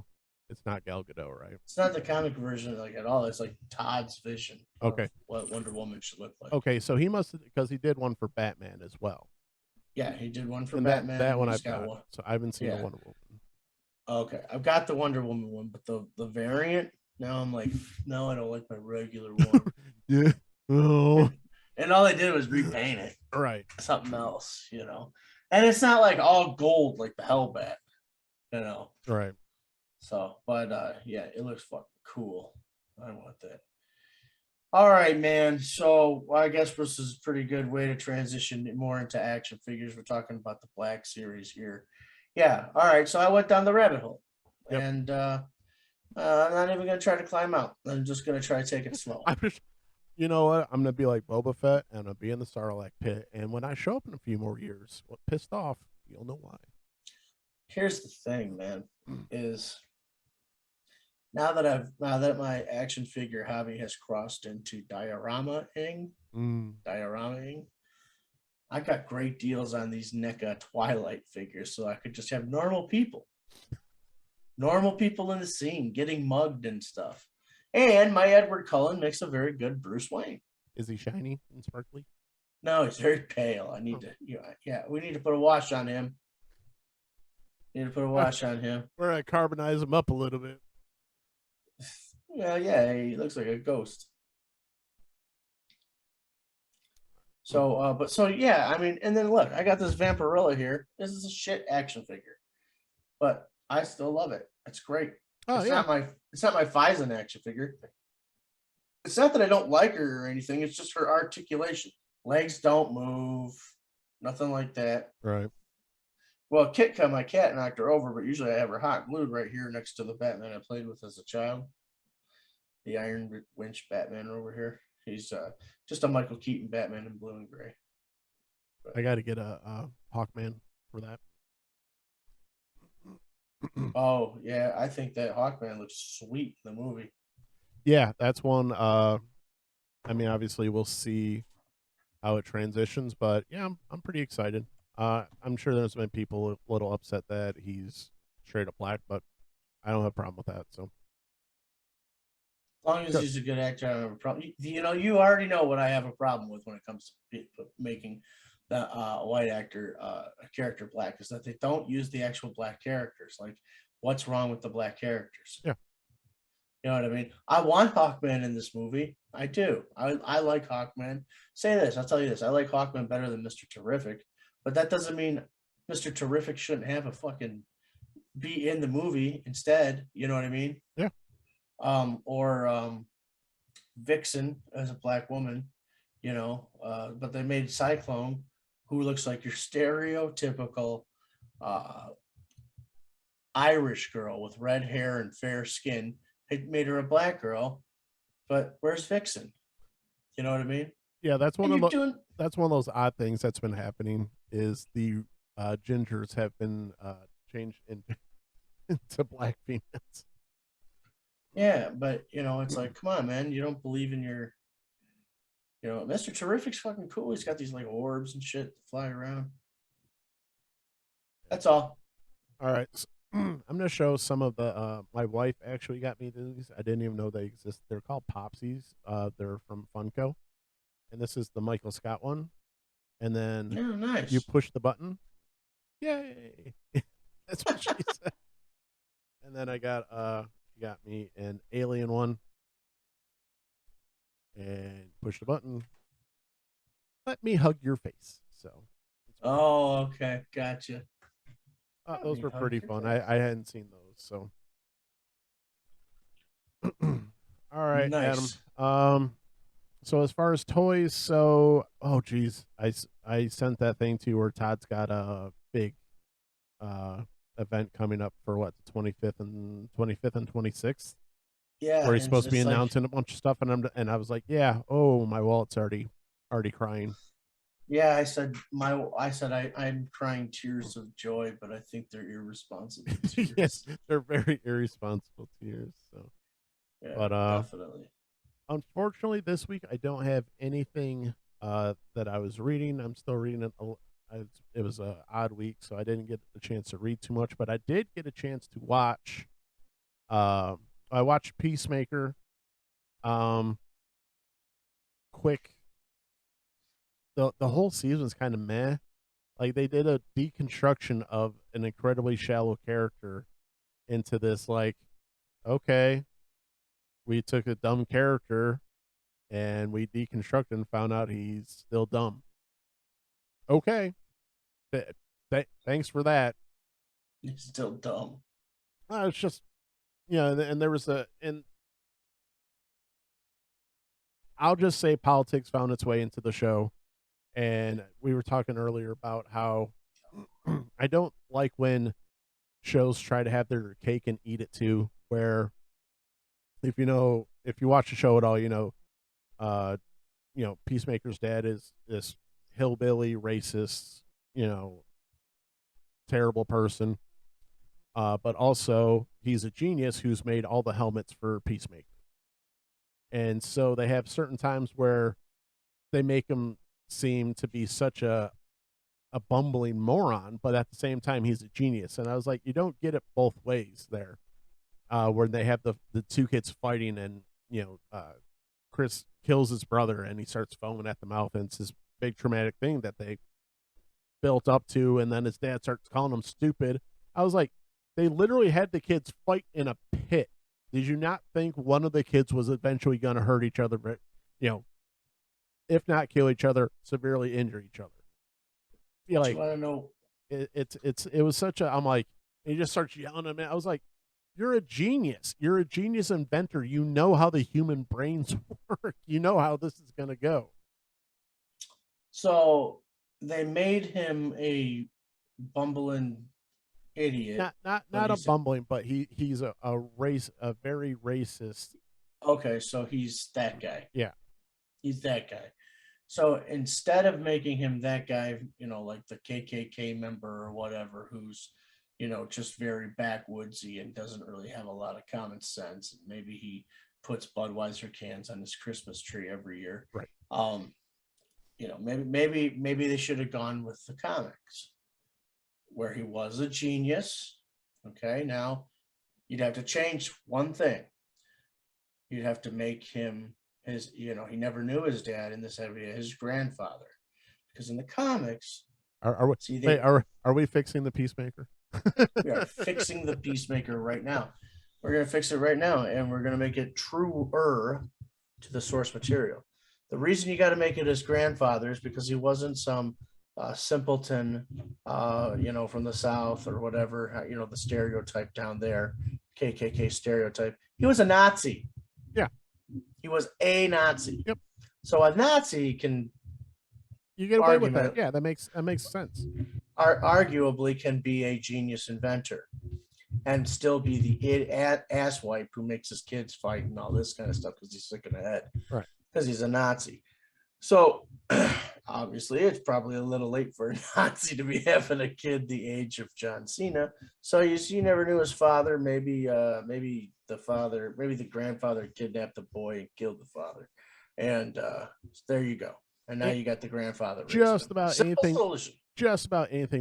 It's not Gal Gadot, right? It's not the comic version like at all. It's like Todd's vision. Okay. Of what Wonder Woman should look like. Okay, so he must, because he did one for Batman as well. Yeah, he did one for and Batman. That one I've got. One. So I haven't seen the Wonder Woman. Okay, I've got the Wonder Woman one, but the variant. Now I'm like, no, I don't like my regular one. Yeah. Oh. And all they did was repaint it. Right. Something else, And it's not like all gold like the Hellbat, Right. So, but yeah, it looks fucking cool. I want that. All right, man. So I guess this is a pretty good way to transition more into action figures. We're talking about the Black Series here. Yeah. All right. So I went down the rabbit hole, and I'm not even gonna try to climb out. I'm just gonna try to take it slow. You know what? I'm gonna be like Boba Fett, and I'm gonna be in the Sarlacc pit. And when I show up in a few more years, pissed off, you'll know why. Here's the thing, man. Is now that my action figure hobby has crossed into diorama-ing, I got great deals on these NECA Twilight figures, so I could just have normal people in the scene getting mugged and stuff. And my Edward Cullen makes a very good Bruce Wayne. Is he shiny and sparkly? No, he's very pale. I need to, we need to put a wash on him. We're gonna carbonize him up a little bit. Well, yeah, he looks like a ghost. So, yeah, I mean, and then look, I got this Vampirella here. This is a shit action figure, but I still love it. It's great. Oh, it's not my Fison action figure. It's not that I don't like her or anything. It's just her articulation. Legs don't move. Nothing like that. Right. Well, Kitka, my cat, knocked her over, but usually I have her hot glued right here next to the Batman I played with as a child. The Iron Winch Batman over here. He's just a Michael Keaton Batman in blue and gray. But I got to get a Hawkman for that. Oh, yeah. I think that Hawkman looks sweet in the movie. Yeah, that's one. I mean, obviously, we'll see how it transitions, but yeah, I'm pretty excited. I'm sure there's been people a little upset that he's straight up black, but I don't have a problem with that. So, As long as good. he's a good actor, I don't have a problem. You know, you already know what I have a problem with when it comes to making the white actor a character black is that they don't use the actual black characters. Like, what's wrong with the black characters? Yeah, You know what I mean? I want Hawkman in this movie. I do. I like Hawkman. Say this, I'll tell you this. I like Hawkman better than Mr. Terrific, but that doesn't mean Mr. Terrific shouldn't have a fucking be in the movie instead. You know what I mean? yeah, Or Vixen as a black woman, but they made Cyclone, who looks like your stereotypical uh, Irish girl with red hair and fair skin. It made her a black girl, but where's Vixen? You know what I mean? yeah. And you're doing, That's one of those odd things that's been happening. Is the gingers have been changed into black females. yeah, but it's like, come on, man, you don't believe in your, Mr. Terrific's fucking cool. He's got these like orbs and shit that fly around. That's all. All right. So, I'm going to show some of the. My wife actually got me these. I didn't even know they exist. They're called Popsies. They're from Funko, and this is the Michael Scott one. And then Yeah, you nice. push the button. Yay! That's what she said. And then she got me an Alien one, and push the button. Let me hug your face. So Oh, okay, gotcha. Let those me were hug pretty your fun. face. I hadn't seen those. So all right, Adam. Nice. So as far as toys, so oh geez, I sent that thing to you where Todd's got a big uh event coming up for what the 25th and 26th, Yeah, where he's and supposed to be it's like, announcing a bunch of stuff, and I was like, yeah, oh my wallet's already crying. yeah, I'm crying tears of joy, but I think they're irresponsible Yeah, tears. they're very irresponsible tears. So, Yeah, but definitely. unfortunately, this week I don't have anything that I was reading. I'm still reading it. It was a odd week, so I didn't get a chance to read too much. But I did get a chance to watch. Uh, I watched Peacemaker. Um, quick. The whole season's kind of meh. Like they did a deconstruction of an incredibly shallow character into this. Like, okay, we took a dumb character and we deconstructed and found out he's still dumb. Okay, thanks for that. It's still dumb. It's just and there was and I'll just say politics found its way into the show, and we were talking earlier about how I don't like when shows try to have their cake and eat it too. Where if you watch the show at all, uh, Peacemaker's dad is this hillbilly, racist, you know, terrible person. But also he's a genius who's made all the helmets for Peacemaker. And so they have certain times where they make him seem to be such a bumbling moron, but at the same time he's a genius. And I was like, you don't get it both ways there. Where they have the two kids fighting, and Chris kills his brother, and he starts foaming at the mouth, and it's this big traumatic thing that they built up to, and then his dad starts calling him stupid. I was like, they literally had the kids fight in a pit. Did you not think one of the kids was eventually going to hurt each other, but if not kill each other, severely injure each other? But you Like want to know? it was such a. I'm like, he just starts yelling at me. I was like, you're a genius. You're a genius inventor. You know how the human brains work. You know how this is going to go. So they made him a bumbling idiot, but Not a he's bumbling, but he's a very racist. okay. So he's that guy. Yeah, He's that guy. So instead of making him that guy, like the KKK member or whatever, who's, just very backwoodsy and doesn't really have a lot of common sense, and maybe he puts Budweiser cans on his Christmas tree every year. Right. Maybe they should have gone with the comics, where he was a genius. Okay, now you'd have to change one thing. You'd have to make him his, he never knew his dad in this area, his grandfather. Because in the comics, Are we fixing the Peacemaker? We are fixing the Peacemaker right now. We're going to fix it right now, and we're going to make it truer to the source material. The reason you got to make it his grandfather is because he wasn't some simpleton, from the South or whatever, the stereotype down there, KKK stereotype. He was a Nazi. Yeah. He was a Nazi. Yep. So a Nazi can... You get away with that. Yeah, that makes sense. Arguably can be a genius inventor and still be the asswipe who makes his kids fight and all this kind of stuff because he's sick in the head. Right. Because he's a Nazi. So obviously it's probably a little late for a Nazi to be having a kid the age of John Cena. So you never knew his father. Maybe the grandfather kidnapped the boy and killed the father. And there you go. And now you got the grandfather. Just about anything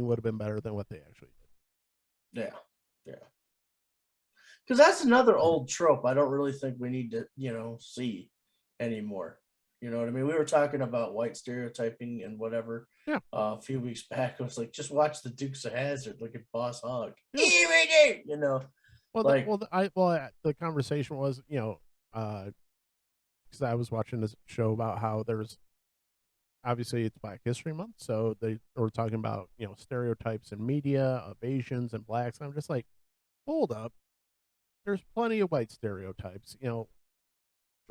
would have been better than what they actually did. Yeah. Because that's another old trope I don't really think we need to, see anymore. You know what I mean? We were talking about white stereotyping and whatever. Yeah. A few weeks back, I was like, just watch the Dukes of Hazzard. Look at Boss Hogg. Yeah. The conversation was, because I was watching this show about how there's, obviously it's Black History Month, so they were talking about, stereotypes in media of Asians and blacks. And I'm just like, hold up. There's plenty of white stereotypes,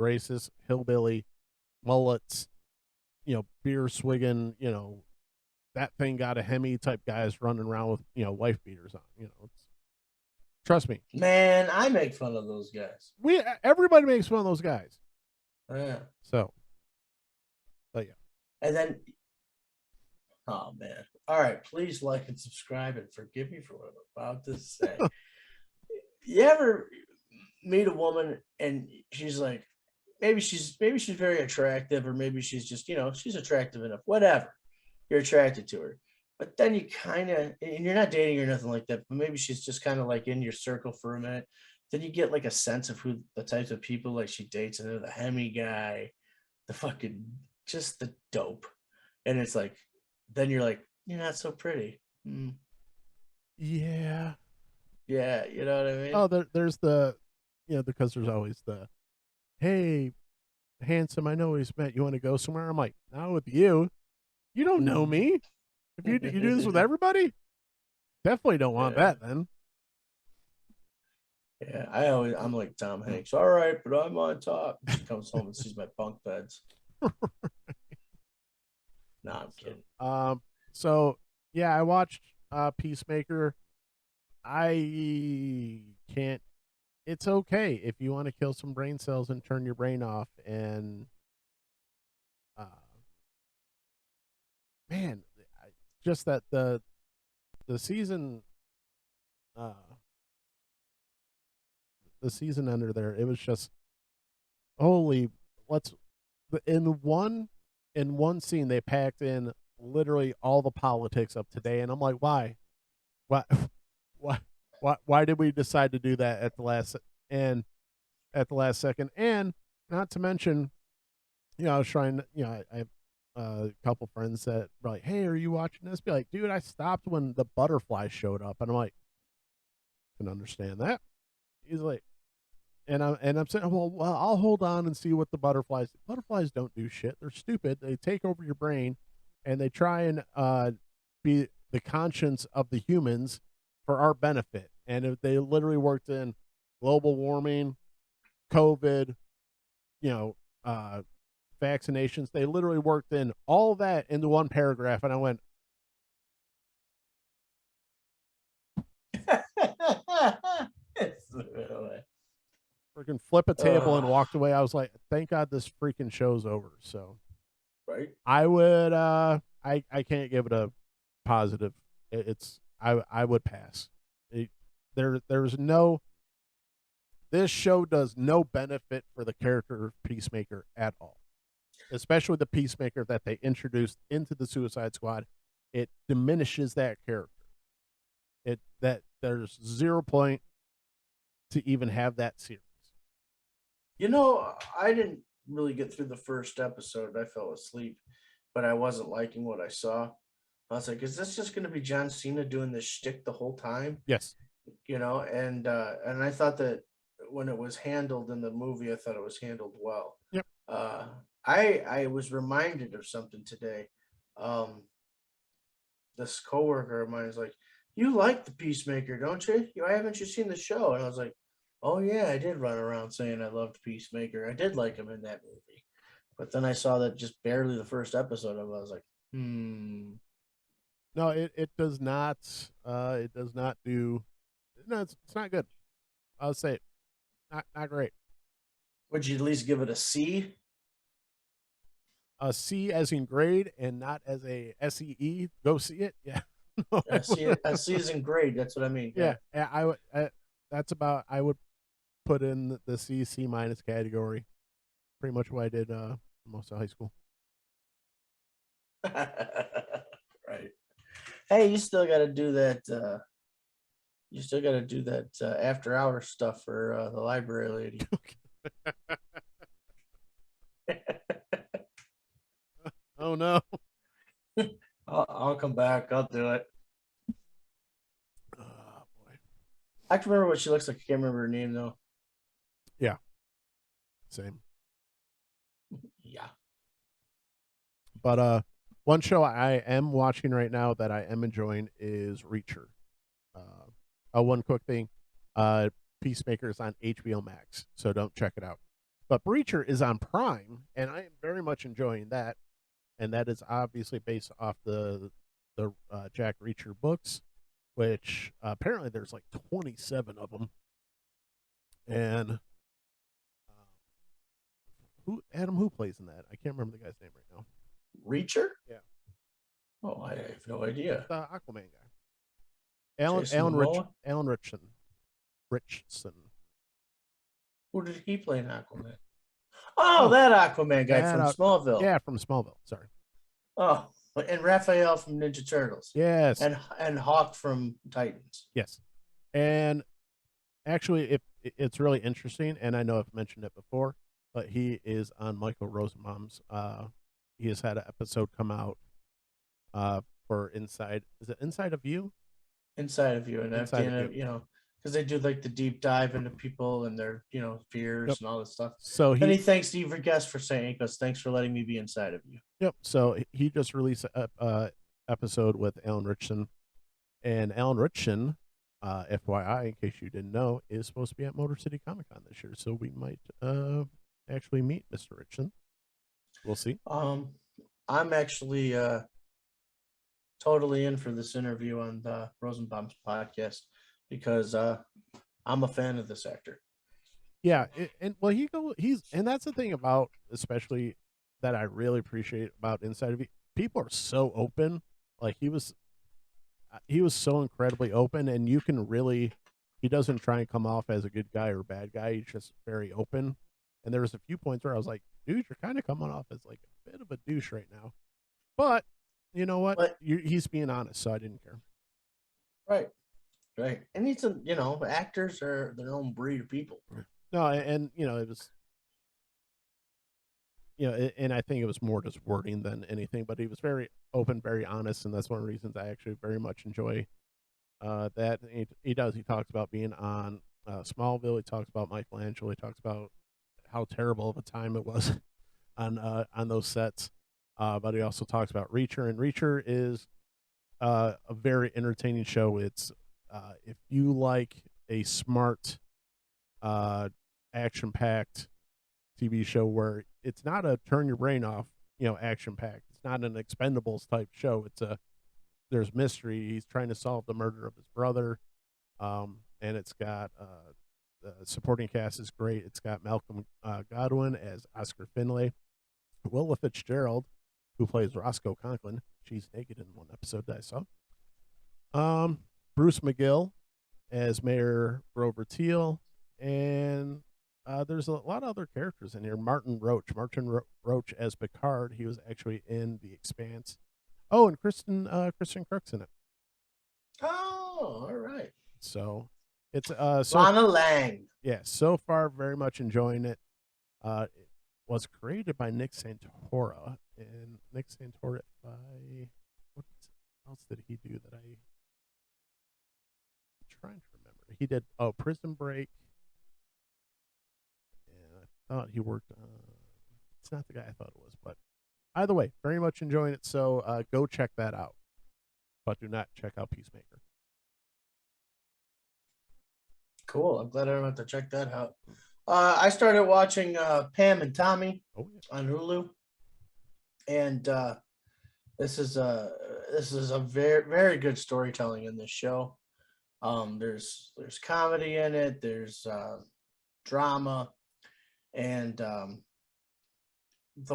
racist, hillbilly, mullets, beer swigging, that thing got a Hemi type guys running around with, wife beaters on, trust me. Man, I make fun of those guys. Everybody makes fun of those guys. Yeah. So, but yeah. And then, oh man. All right, please like and subscribe and forgive me for what I'm about to say. You ever meet a woman and she's like, maybe she's very attractive, or maybe she's just, she's attractive enough, whatever. You're attracted to her. But then you kind of, and you're not dating or nothing like that, but maybe she's just kind of like in your circle for a minute. Then you get like a sense of who the types of people like she dates, and they're the Hemi guy, the fucking, just the dope. And it's like, then you're like, you're not so pretty. Yeah. Yeah, you know what I mean? Oh, there's the, because there's always the, hey, handsome, I know he's met. You want to go somewhere? I'm like, not with you. You don't know me. If you do this with everybody, definitely don't want that then. Yeah, I'm like Tom Hanks. All right, but I'm on top. She comes home and sees my bunk beds. Nah, I'm kidding. So yeah, I watched Peacemaker. I can't. It's okay if you want to kill some brain cells and turn your brain off. And man, just that the season, the season under there, it was just holy. In one scene they packed in literally all the politics of today, and I'm like, why? Why did we decide to do that at the last second? And not to mention, I was trying. I have a couple friends that were like, "Hey, are you watching this?" Be like, "Dude, I stopped when the butterflies showed up," and I'm like, "I can understand that." He's like, and I'm saying, well, I'll hold on and see what the butterflies. Butterflies don't do shit. They're stupid. They take over your brain, and they try and be the conscience of the humans for our benefit. And if they literally worked in global warming, COVID, vaccinations, they literally worked in all of that into one paragraph. And I went, freaking flip a table and walked away. I was like, thank God this freaking show's over. So, right. I would, I can't give it a positive. I would pass. There's no, this show does no benefit for the character of Peacemaker at all, especially the Peacemaker that they introduced into the Suicide Squad. It diminishes that character. It that there's 0 point to even have that series. You know, I didn't really get through the first episode. I fell asleep, but I wasn't liking what I saw. I was like, is this just going to be John Cena doing this shtick the whole time? Yes. You know, and I thought that when it was handled in the movie, I thought it was handled well. Yep. I was reminded of something today. Um, this coworker of mine is like, "You like the Peacemaker, don't you? Why haven't you seen the show?" And I was like, "Oh yeah, I did run around saying I loved Peacemaker. I did like him in that movie." But then I saw that just barely the first episode of it. I was like, No, it does not. It does not do. No, it's not good. I'll say it. Not great. would you at least give it a C? A C as in grade and not as a SEE. Go see it. Yeah. No, A C is in grade. That's what I mean. yeah. I would. That's about. I would put in the C minus category. Pretty much what I did most of high school. Right. Hey, you still got to do that. You still got to do that after hour stuff for the library lady. Oh no. I'll come back. I'll do it. Oh boy. I can remember what she looks like. I can't remember her name though. Yeah. Same. Yeah. But one show I am watching right now that I am enjoying is Reacher. One quick thing. Peacemaker is on HBO Max, so don't check it out. But Breacher is on Prime, and I am very much enjoying that. And that is obviously based off the Jack Reacher books, which apparently there's like 27 of them. And who plays in that? I can't remember the guy's name right now. Reacher? Yeah. Oh, I have no idea. The Aquaman guy. Alan Richton. Who did he play in Aquaman? Oh, that Aquaman guy from Smallville. Yeah, from Smallville. Sorry. Oh, and Raphael from Ninja Turtles. Yes. And Hawk from Titans. Yes. And actually, it's really interesting, and I know I've mentioned it before, but he is on Michael Rosenbaum's. He has had an episode come out for Inside. Is it Inside of You? Inside of You, and because they do like the deep dive into people and their fears and all this stuff. So he thanks Steve Guest for saying, "Because thanks for letting me be inside of you." Yep. So he just released a episode with Alan Richton, and Alan Richton, FYI, in case you didn't know, is supposed to be at Motor City Comic Con this year. So we might actually meet Mr. Richton. We'll see. I'm actually totally in for this interview on the Rosenbaum's podcast because I'm a fan of this actor. Yeah, and that's the thing about, especially that I really appreciate about Inside of You. People are so open. Like he was so incredibly open, and you can really, he doesn't try and come off as a good guy or bad guy. He's just very open. And there was a few points where I was like, dude, you're kind of coming off as like a bit of a douche right now. But you know what? He's being honest, so I didn't care. Right. And it's actors are their own breed of people. No, and it was, and I think it was more just wording than anything. But he was very open, very honest, and that's one of the reasons I actually very much enjoy that. He talks about being on Smallville. He talks about Michelangelo. He talks about how terrible of a time it was on those sets. But he also talks about Reacher, and Reacher is a very entertaining show. It's if you like a smart, action-packed TV show where it's not a turn your brain off, action-packed. It's not an Expendables type show. There's mystery. He's trying to solve the murder of his brother, and it's got the supporting cast is great. It's got Malcolm Godwin as Oscar Finlay, Willa Fitzgerald, who plays Roscoe Conklin. She's naked in one episode that I saw. Bruce McGill as Mayor Grover Teal, and there's a lot of other characters in here. Martin Roach as Picard. He was actually in The Expanse. Oh, and Kristen Crook's in it. Oh, all right. So it's Lana Lang. yeah. So far, very much enjoying it. It was created by Nick Santora, and Nick Santora by what else did he do that I'm trying to remember? He did Prison Break. And I thought he worked on. It's not the guy I thought it was, but either way, very much enjoying it. So go check that out, but do not check out Peacemaker. Cool. I'm glad I don't have to check that out. I started watching Pam and Tommy on Hulu, and this is a very very good storytelling in this show. There's comedy in it. There's drama, and the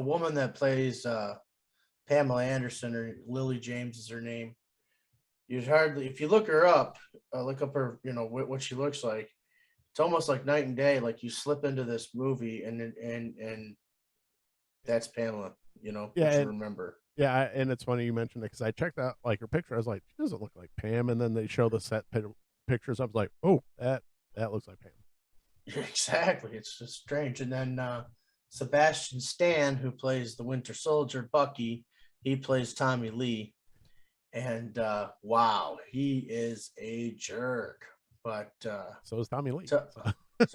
woman that plays Pamela Anderson, or Lily James is her name. You'd hardly, if you look her up, look up her, what she looks like. It's almost like night and day. Like you slip into this movie, and that's Pamela. Yeah, you remember. Yeah, and it's funny you mentioned it because I checked out like her picture. I was like, she doesn't look like Pam, and then they show the set pictures. I was like, oh, that looks like Pam. Exactly. It's just strange. And then Sebastian Stan, who plays the Winter Soldier, Bucky, he plays Tommy Lee. And wow, he is a jerk. But so is Tommy Lee. So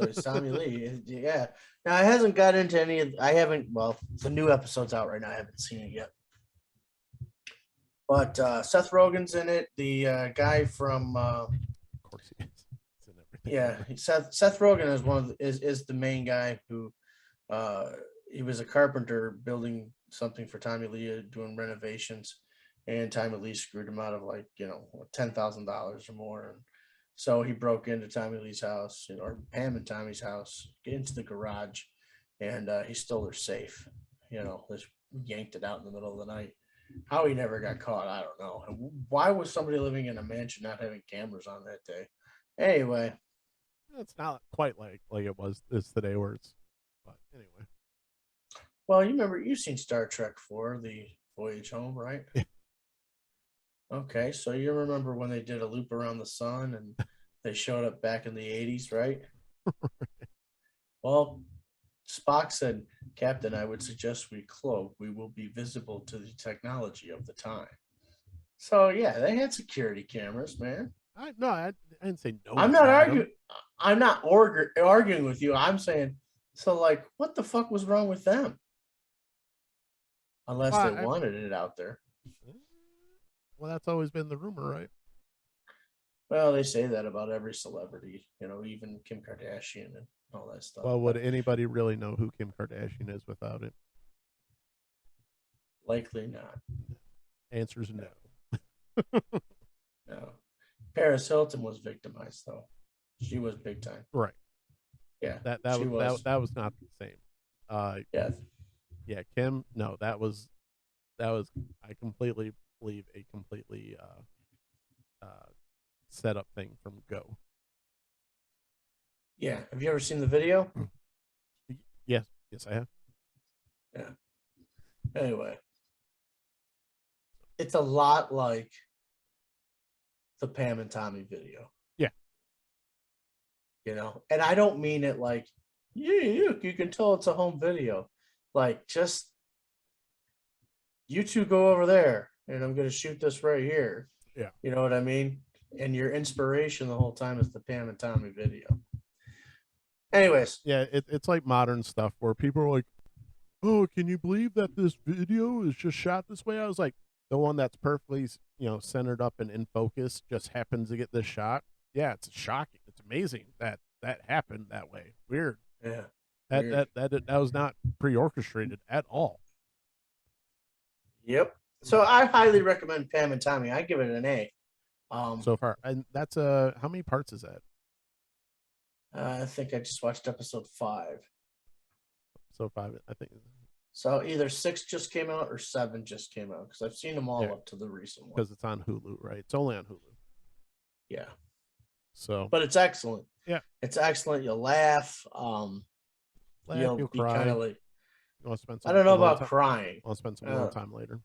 is Tommy Lee. Yeah. Now I hasn't got into any of. I haven't. Well, the new episode's out right now. I haven't seen it yet. But Seth Rogen's in it. The guy from. Of course he is. In everything. Yeah, Seth Rogen is the main guy who. He was a carpenter building something for Tommy Lee, doing renovations, and Tommy Lee screwed him out of $10,000 or more. And so he broke into Tommy Lee's house, or Pam and Tommy's house, get into the garage, and he stole their safe. Just yanked it out in the middle of the night. How he never got caught, I don't know. And why was somebody living in a mansion not having cameras on that day? Anyway, it's not quite like it was this today, where it's. But anyway. Well, you've seen Star Trek 4, The Voyage Home, right? Yeah. Okay, so you remember when they did a loop around the sun and they showed up back in the 80s, right? Well, Spock said, Captain, I would suggest we cloak. We will be visible to the technology of the time. So, yeah, they had security cameras, man. I didn't say no. I'm not arguing. I'm not arguing with you. I'm saying, so, what the fuck was wrong with them? Unless they wanted it out there. Well, that's always been the rumor, right? Well, they say that about every celebrity, even Kim Kardashian and all that stuff. Well, would anybody really know who Kim Kardashian is without it? Likely not. Answer is no. No. Paris Hilton was victimized, though. She was big time. Right. Yeah. That was not the same. Yeah. Yeah, Kim. No, that was. I completely believe a completely set up thing from Go. Yeah. Have you ever seen the video? Yes, I have. Yeah. Anyway, it's a lot like the Pam and Tommy video. Yeah. And I don't mean it like, you can tell it's a home video. Just you two go over there and I'm going to shoot this right here. Yeah. You know what I mean? And your inspiration the whole time is the Pam and Tommy video. Anyways. Yeah, it's like modern stuff where people are like, oh, can you believe that this video is just shot this way? I was like, the one that's perfectly, centered up and in focus just happens to get this shot. Yeah, it's shocking. It's amazing that happened that way. Weird. Yeah. That was not pre-orchestrated at all. Yep. So I highly recommend Pam and Tommy. I give it an A. So far, and that's how many parts is that? I think I just watched episode 5. So 5, I think. So either 6 just came out or 7 just came out, because I've seen them all up to the recent one. Because it's on Hulu, right? It's only on Hulu. Yeah. So, but it's excellent. Yeah. It's excellent. You'll laugh. Laugh, You'll you'll be kind cry. of like, You want to spend I some don't know alone about time? crying. Want to spend some alone time later?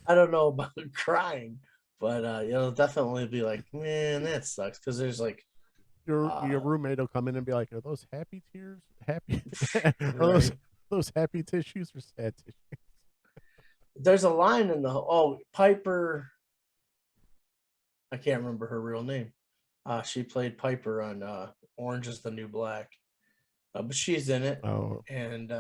I don't know about crying, but you'll definitely be like, man, that sucks. Because there's like, Your roommate will come in and be like, "Are those happy tears? Happy? Are right. those happy tissues or sad tissues?" There's a line in the Piper. I can't remember her real name. She played Piper on Orange is the New Black, but she's in it. Oh, And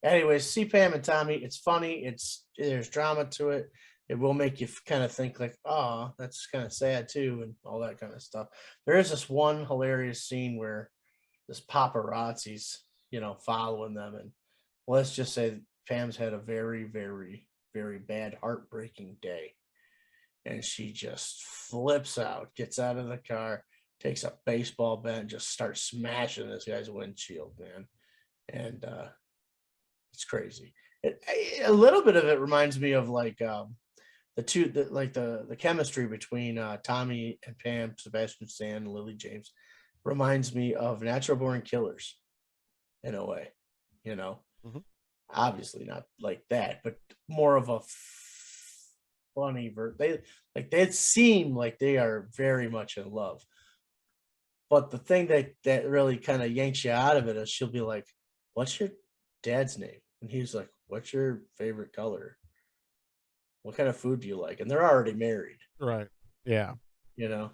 anyways, see Pam and Tommy. It's funny. There's drama to it. It will make you kind of think like, oh, that's kind of sad too, and all that kind of stuff. There is this one hilarious scene where this paparazzi's, following them, and let's just say Pam's had a very, very, very bad, heartbreaking day, and she just flips out, gets out of the car, takes a baseball bat, and just starts smashing this guy's windshield, man, and it's crazy. A little bit of it reminds me of like the chemistry between Tommy and Pam, Sebastian Stan, and Lily James reminds me of Natural Born Killers in a way, you know. mm-hmm. Obviously not like that, but more of a funny they seem like they are very much in love. But the thing that really kind of yanks you out of it is she'll be like, "What's your dad's name?" And he's like, "What's your favorite color? What kind of food do you like?" And they're already married, Right. Yeah. you know.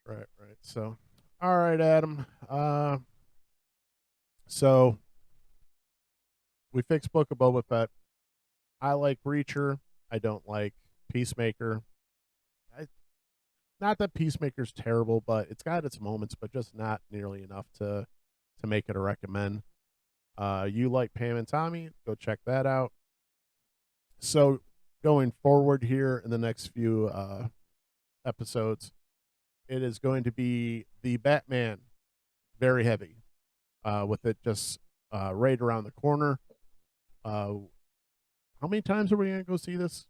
Right. So, all right, Adam. So we fixed Book of Boba Fett. I like Reacher. I don't like Peacemaker. Not that Peacemaker's terrible, but it's got its moments, but just not nearly enough to make it a recommend. You like Pam and Tommy? Go check that out. So going forward here in the next few episodes, it is going to be the Batman, very heavy, with it just right around the corner. How many times are we going to go see this?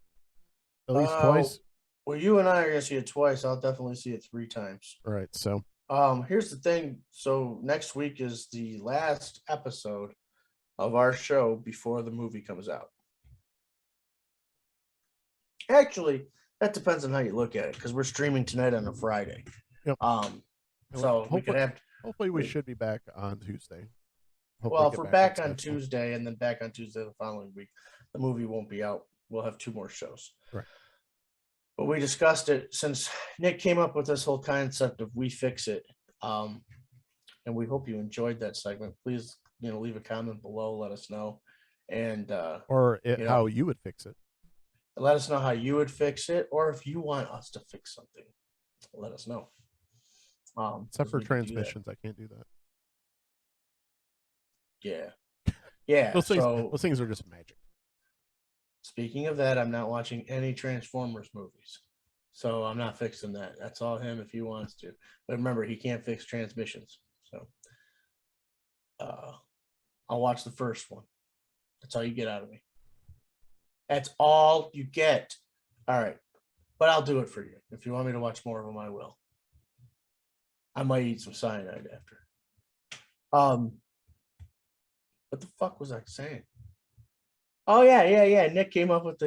At least twice. Well, you and I are gonna see it twice. I'll definitely see it 3 times. All right. So Here's the thing. So next week is the last episode of our show before the movie comes out. Actually, that depends on how you look at it, because we're streaming tonight on a Friday. yep. So we could have. Hopefully, we should be back on Tuesday. Well, if we're back on Tuesday and then back on Tuesday the following week, the movie won't be out. We'll have 2 more shows. Right. But we discussed it since Nick came up with this whole concept of We Fix It. And we hope you enjoyed that segment. Please, leave a comment below, let us know. And how you would fix it. Let us know how you would fix it, or if you want us to fix something, let us know. Except for transmissions, I can't do that. Yeah. Those things are just magic. Speaking of that, I'm not watching any Transformers movies, so I'm not fixing that. That's all him if he wants to. But remember, he can't fix transmissions. So I'll watch the first one. That's all you get out of me. That's all you get. All right. But I'll do it for you. If you want me to watch more of them, I will. I might eat some cyanide after. What the fuck was I saying? Oh yeah. Nick came up with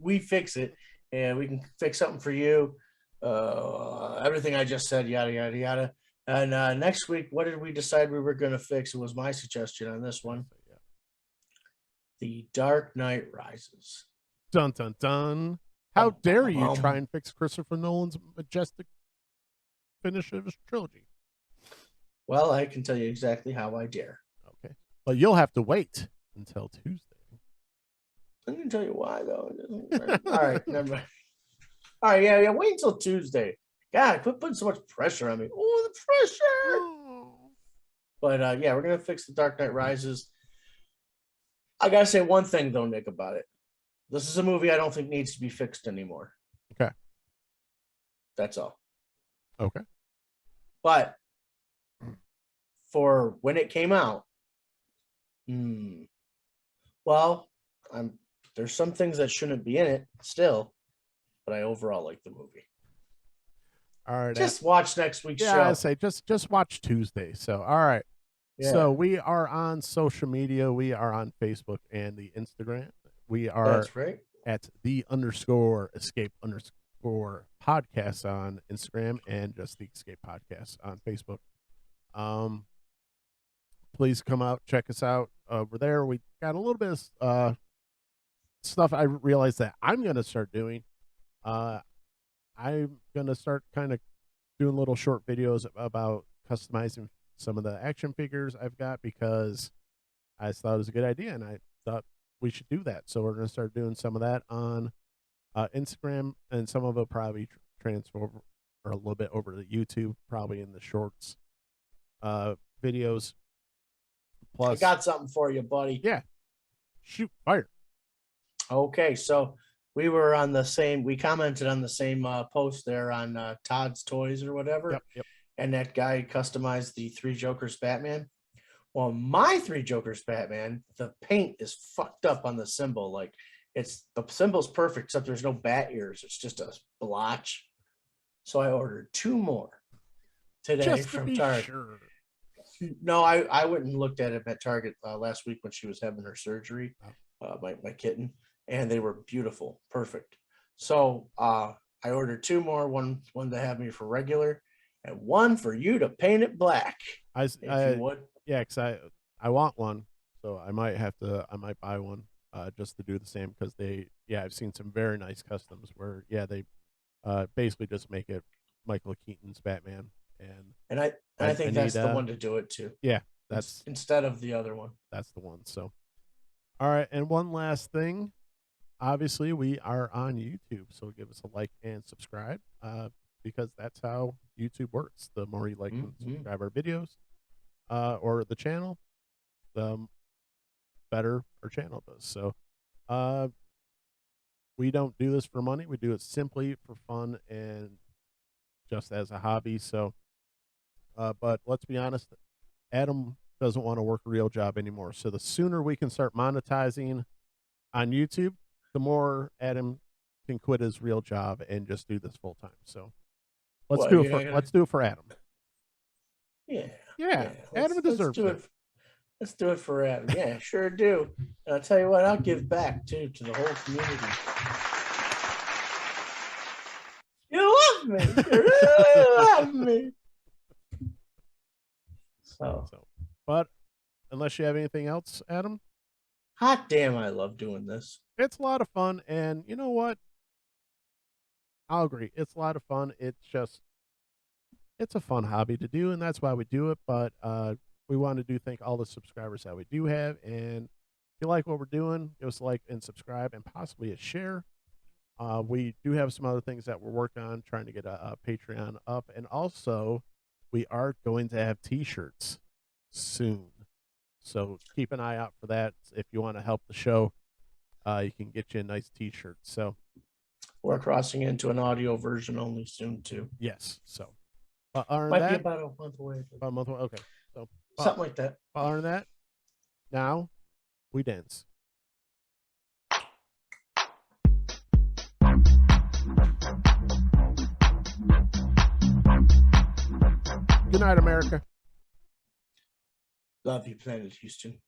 we fix it, and we can fix something for you. Everything I just said, yada yada yada. And next week, what did we decide we were going to fix? It was my suggestion on this one. The Dark Knight Rises. Dun dun dun! How dare you try and fix Christopher Nolan's majestic finish of his trilogy? Well, I can tell you exactly how I dare. Okay, but you'll have to wait until Tuesday. I'm going to tell you why, though. All right, never mind. All right, yeah. Wait until Tuesday. God, quit putting so much pressure on me. Oh, the pressure! Oh. But yeah, we're going to fix The Dark Knight Rises. I got to say one thing, though, Nick, about it. This is a movie I don't think needs to be fixed anymore. Okay. That's all. Okay. But for when it came out, well, there's some things that shouldn't be in it still, but I overall like the movie. All right. Just watch next week's Yeah, I show. say just watch Tuesday. So, all right. Yeah, So we are on social media. We are on Facebook and the Instagram. We are that's right. at _escape_podcast on Instagram and just the Escape Podcast on Facebook. Please come out, check us out over there. We got a little bit of stuff I realized that I'm going to start doing. I'm going to start kind of doing little short videos about customizing some of the action figures I've got because I just thought it was a good idea and I thought we should do that. So we're going to start doing some of that on Instagram, and some of it probably transfer or a little bit over to YouTube, probably in the shorts videos. Plus, I got something for you, buddy. Yeah. Shoot, fire. Okay, so we were on the same. We commented on the same post there on Todd's Toys or whatever. Yep. And that guy customized the Three Jokers Batman. Well, my Three Jokers Batman, the paint is fucked up on the symbol. Like it's the symbol's perfect, except there's no bat ears. It's just a blotch. So I ordered 2 more today Just to from be Target. sure. No, I went and looked at it at Target last week when she was having her surgery, my kitten, and they were beautiful, perfect. So I ordered 2 more, one to have me for regular, and one for you to paint it black. If you would. Yeah, because I want one, so I might buy one just to do the same because I've seen some very nice customs where they basically just make it Michael Keaton's Batman. And I think that's the one to do it too. Yeah, that's instead of the other one. That's the one. So, all right, and one last thing. Obviously, we are on YouTube, so give us a like and subscribe because that's how YouTube works. The more you like and subscribe our videos or the channel, the better our channel does. So, we don't do this for money. We do it simply for fun and just as a hobby. So, but let's be honest, Adam doesn't want to work a real job anymore. So the sooner we can start monetizing on YouTube, the more Adam can quit his real job and just do this full time. So let's do it for Adam. Yeah. Adam deserves it. Let's do it for Adam. Yeah, sure do. And I'll tell you what, I'll give back too to the whole community. You love me. You really love me. So, but unless you have anything else, Adam. Hot damn, I love doing this. It's a lot of fun, and you know what? I'll agree. It's a lot of fun. It's a fun hobby to do, and that's why we do it. But we want to thank all the subscribers that we do have, and if you like what we're doing, give us a like and subscribe, and possibly a share. We do have some other things that we're working on, trying to get a Patreon up, and also we are going to have T-shirts soon. So keep an eye out for that. If you want to help the show, you can get you a nice T-shirt. So we're crossing into an audio version only soon too. Yes. So might be about a month away. About a month away. Okay. So something like that. Other than that, now we dance. Good night, America. Love you, Planet Houston.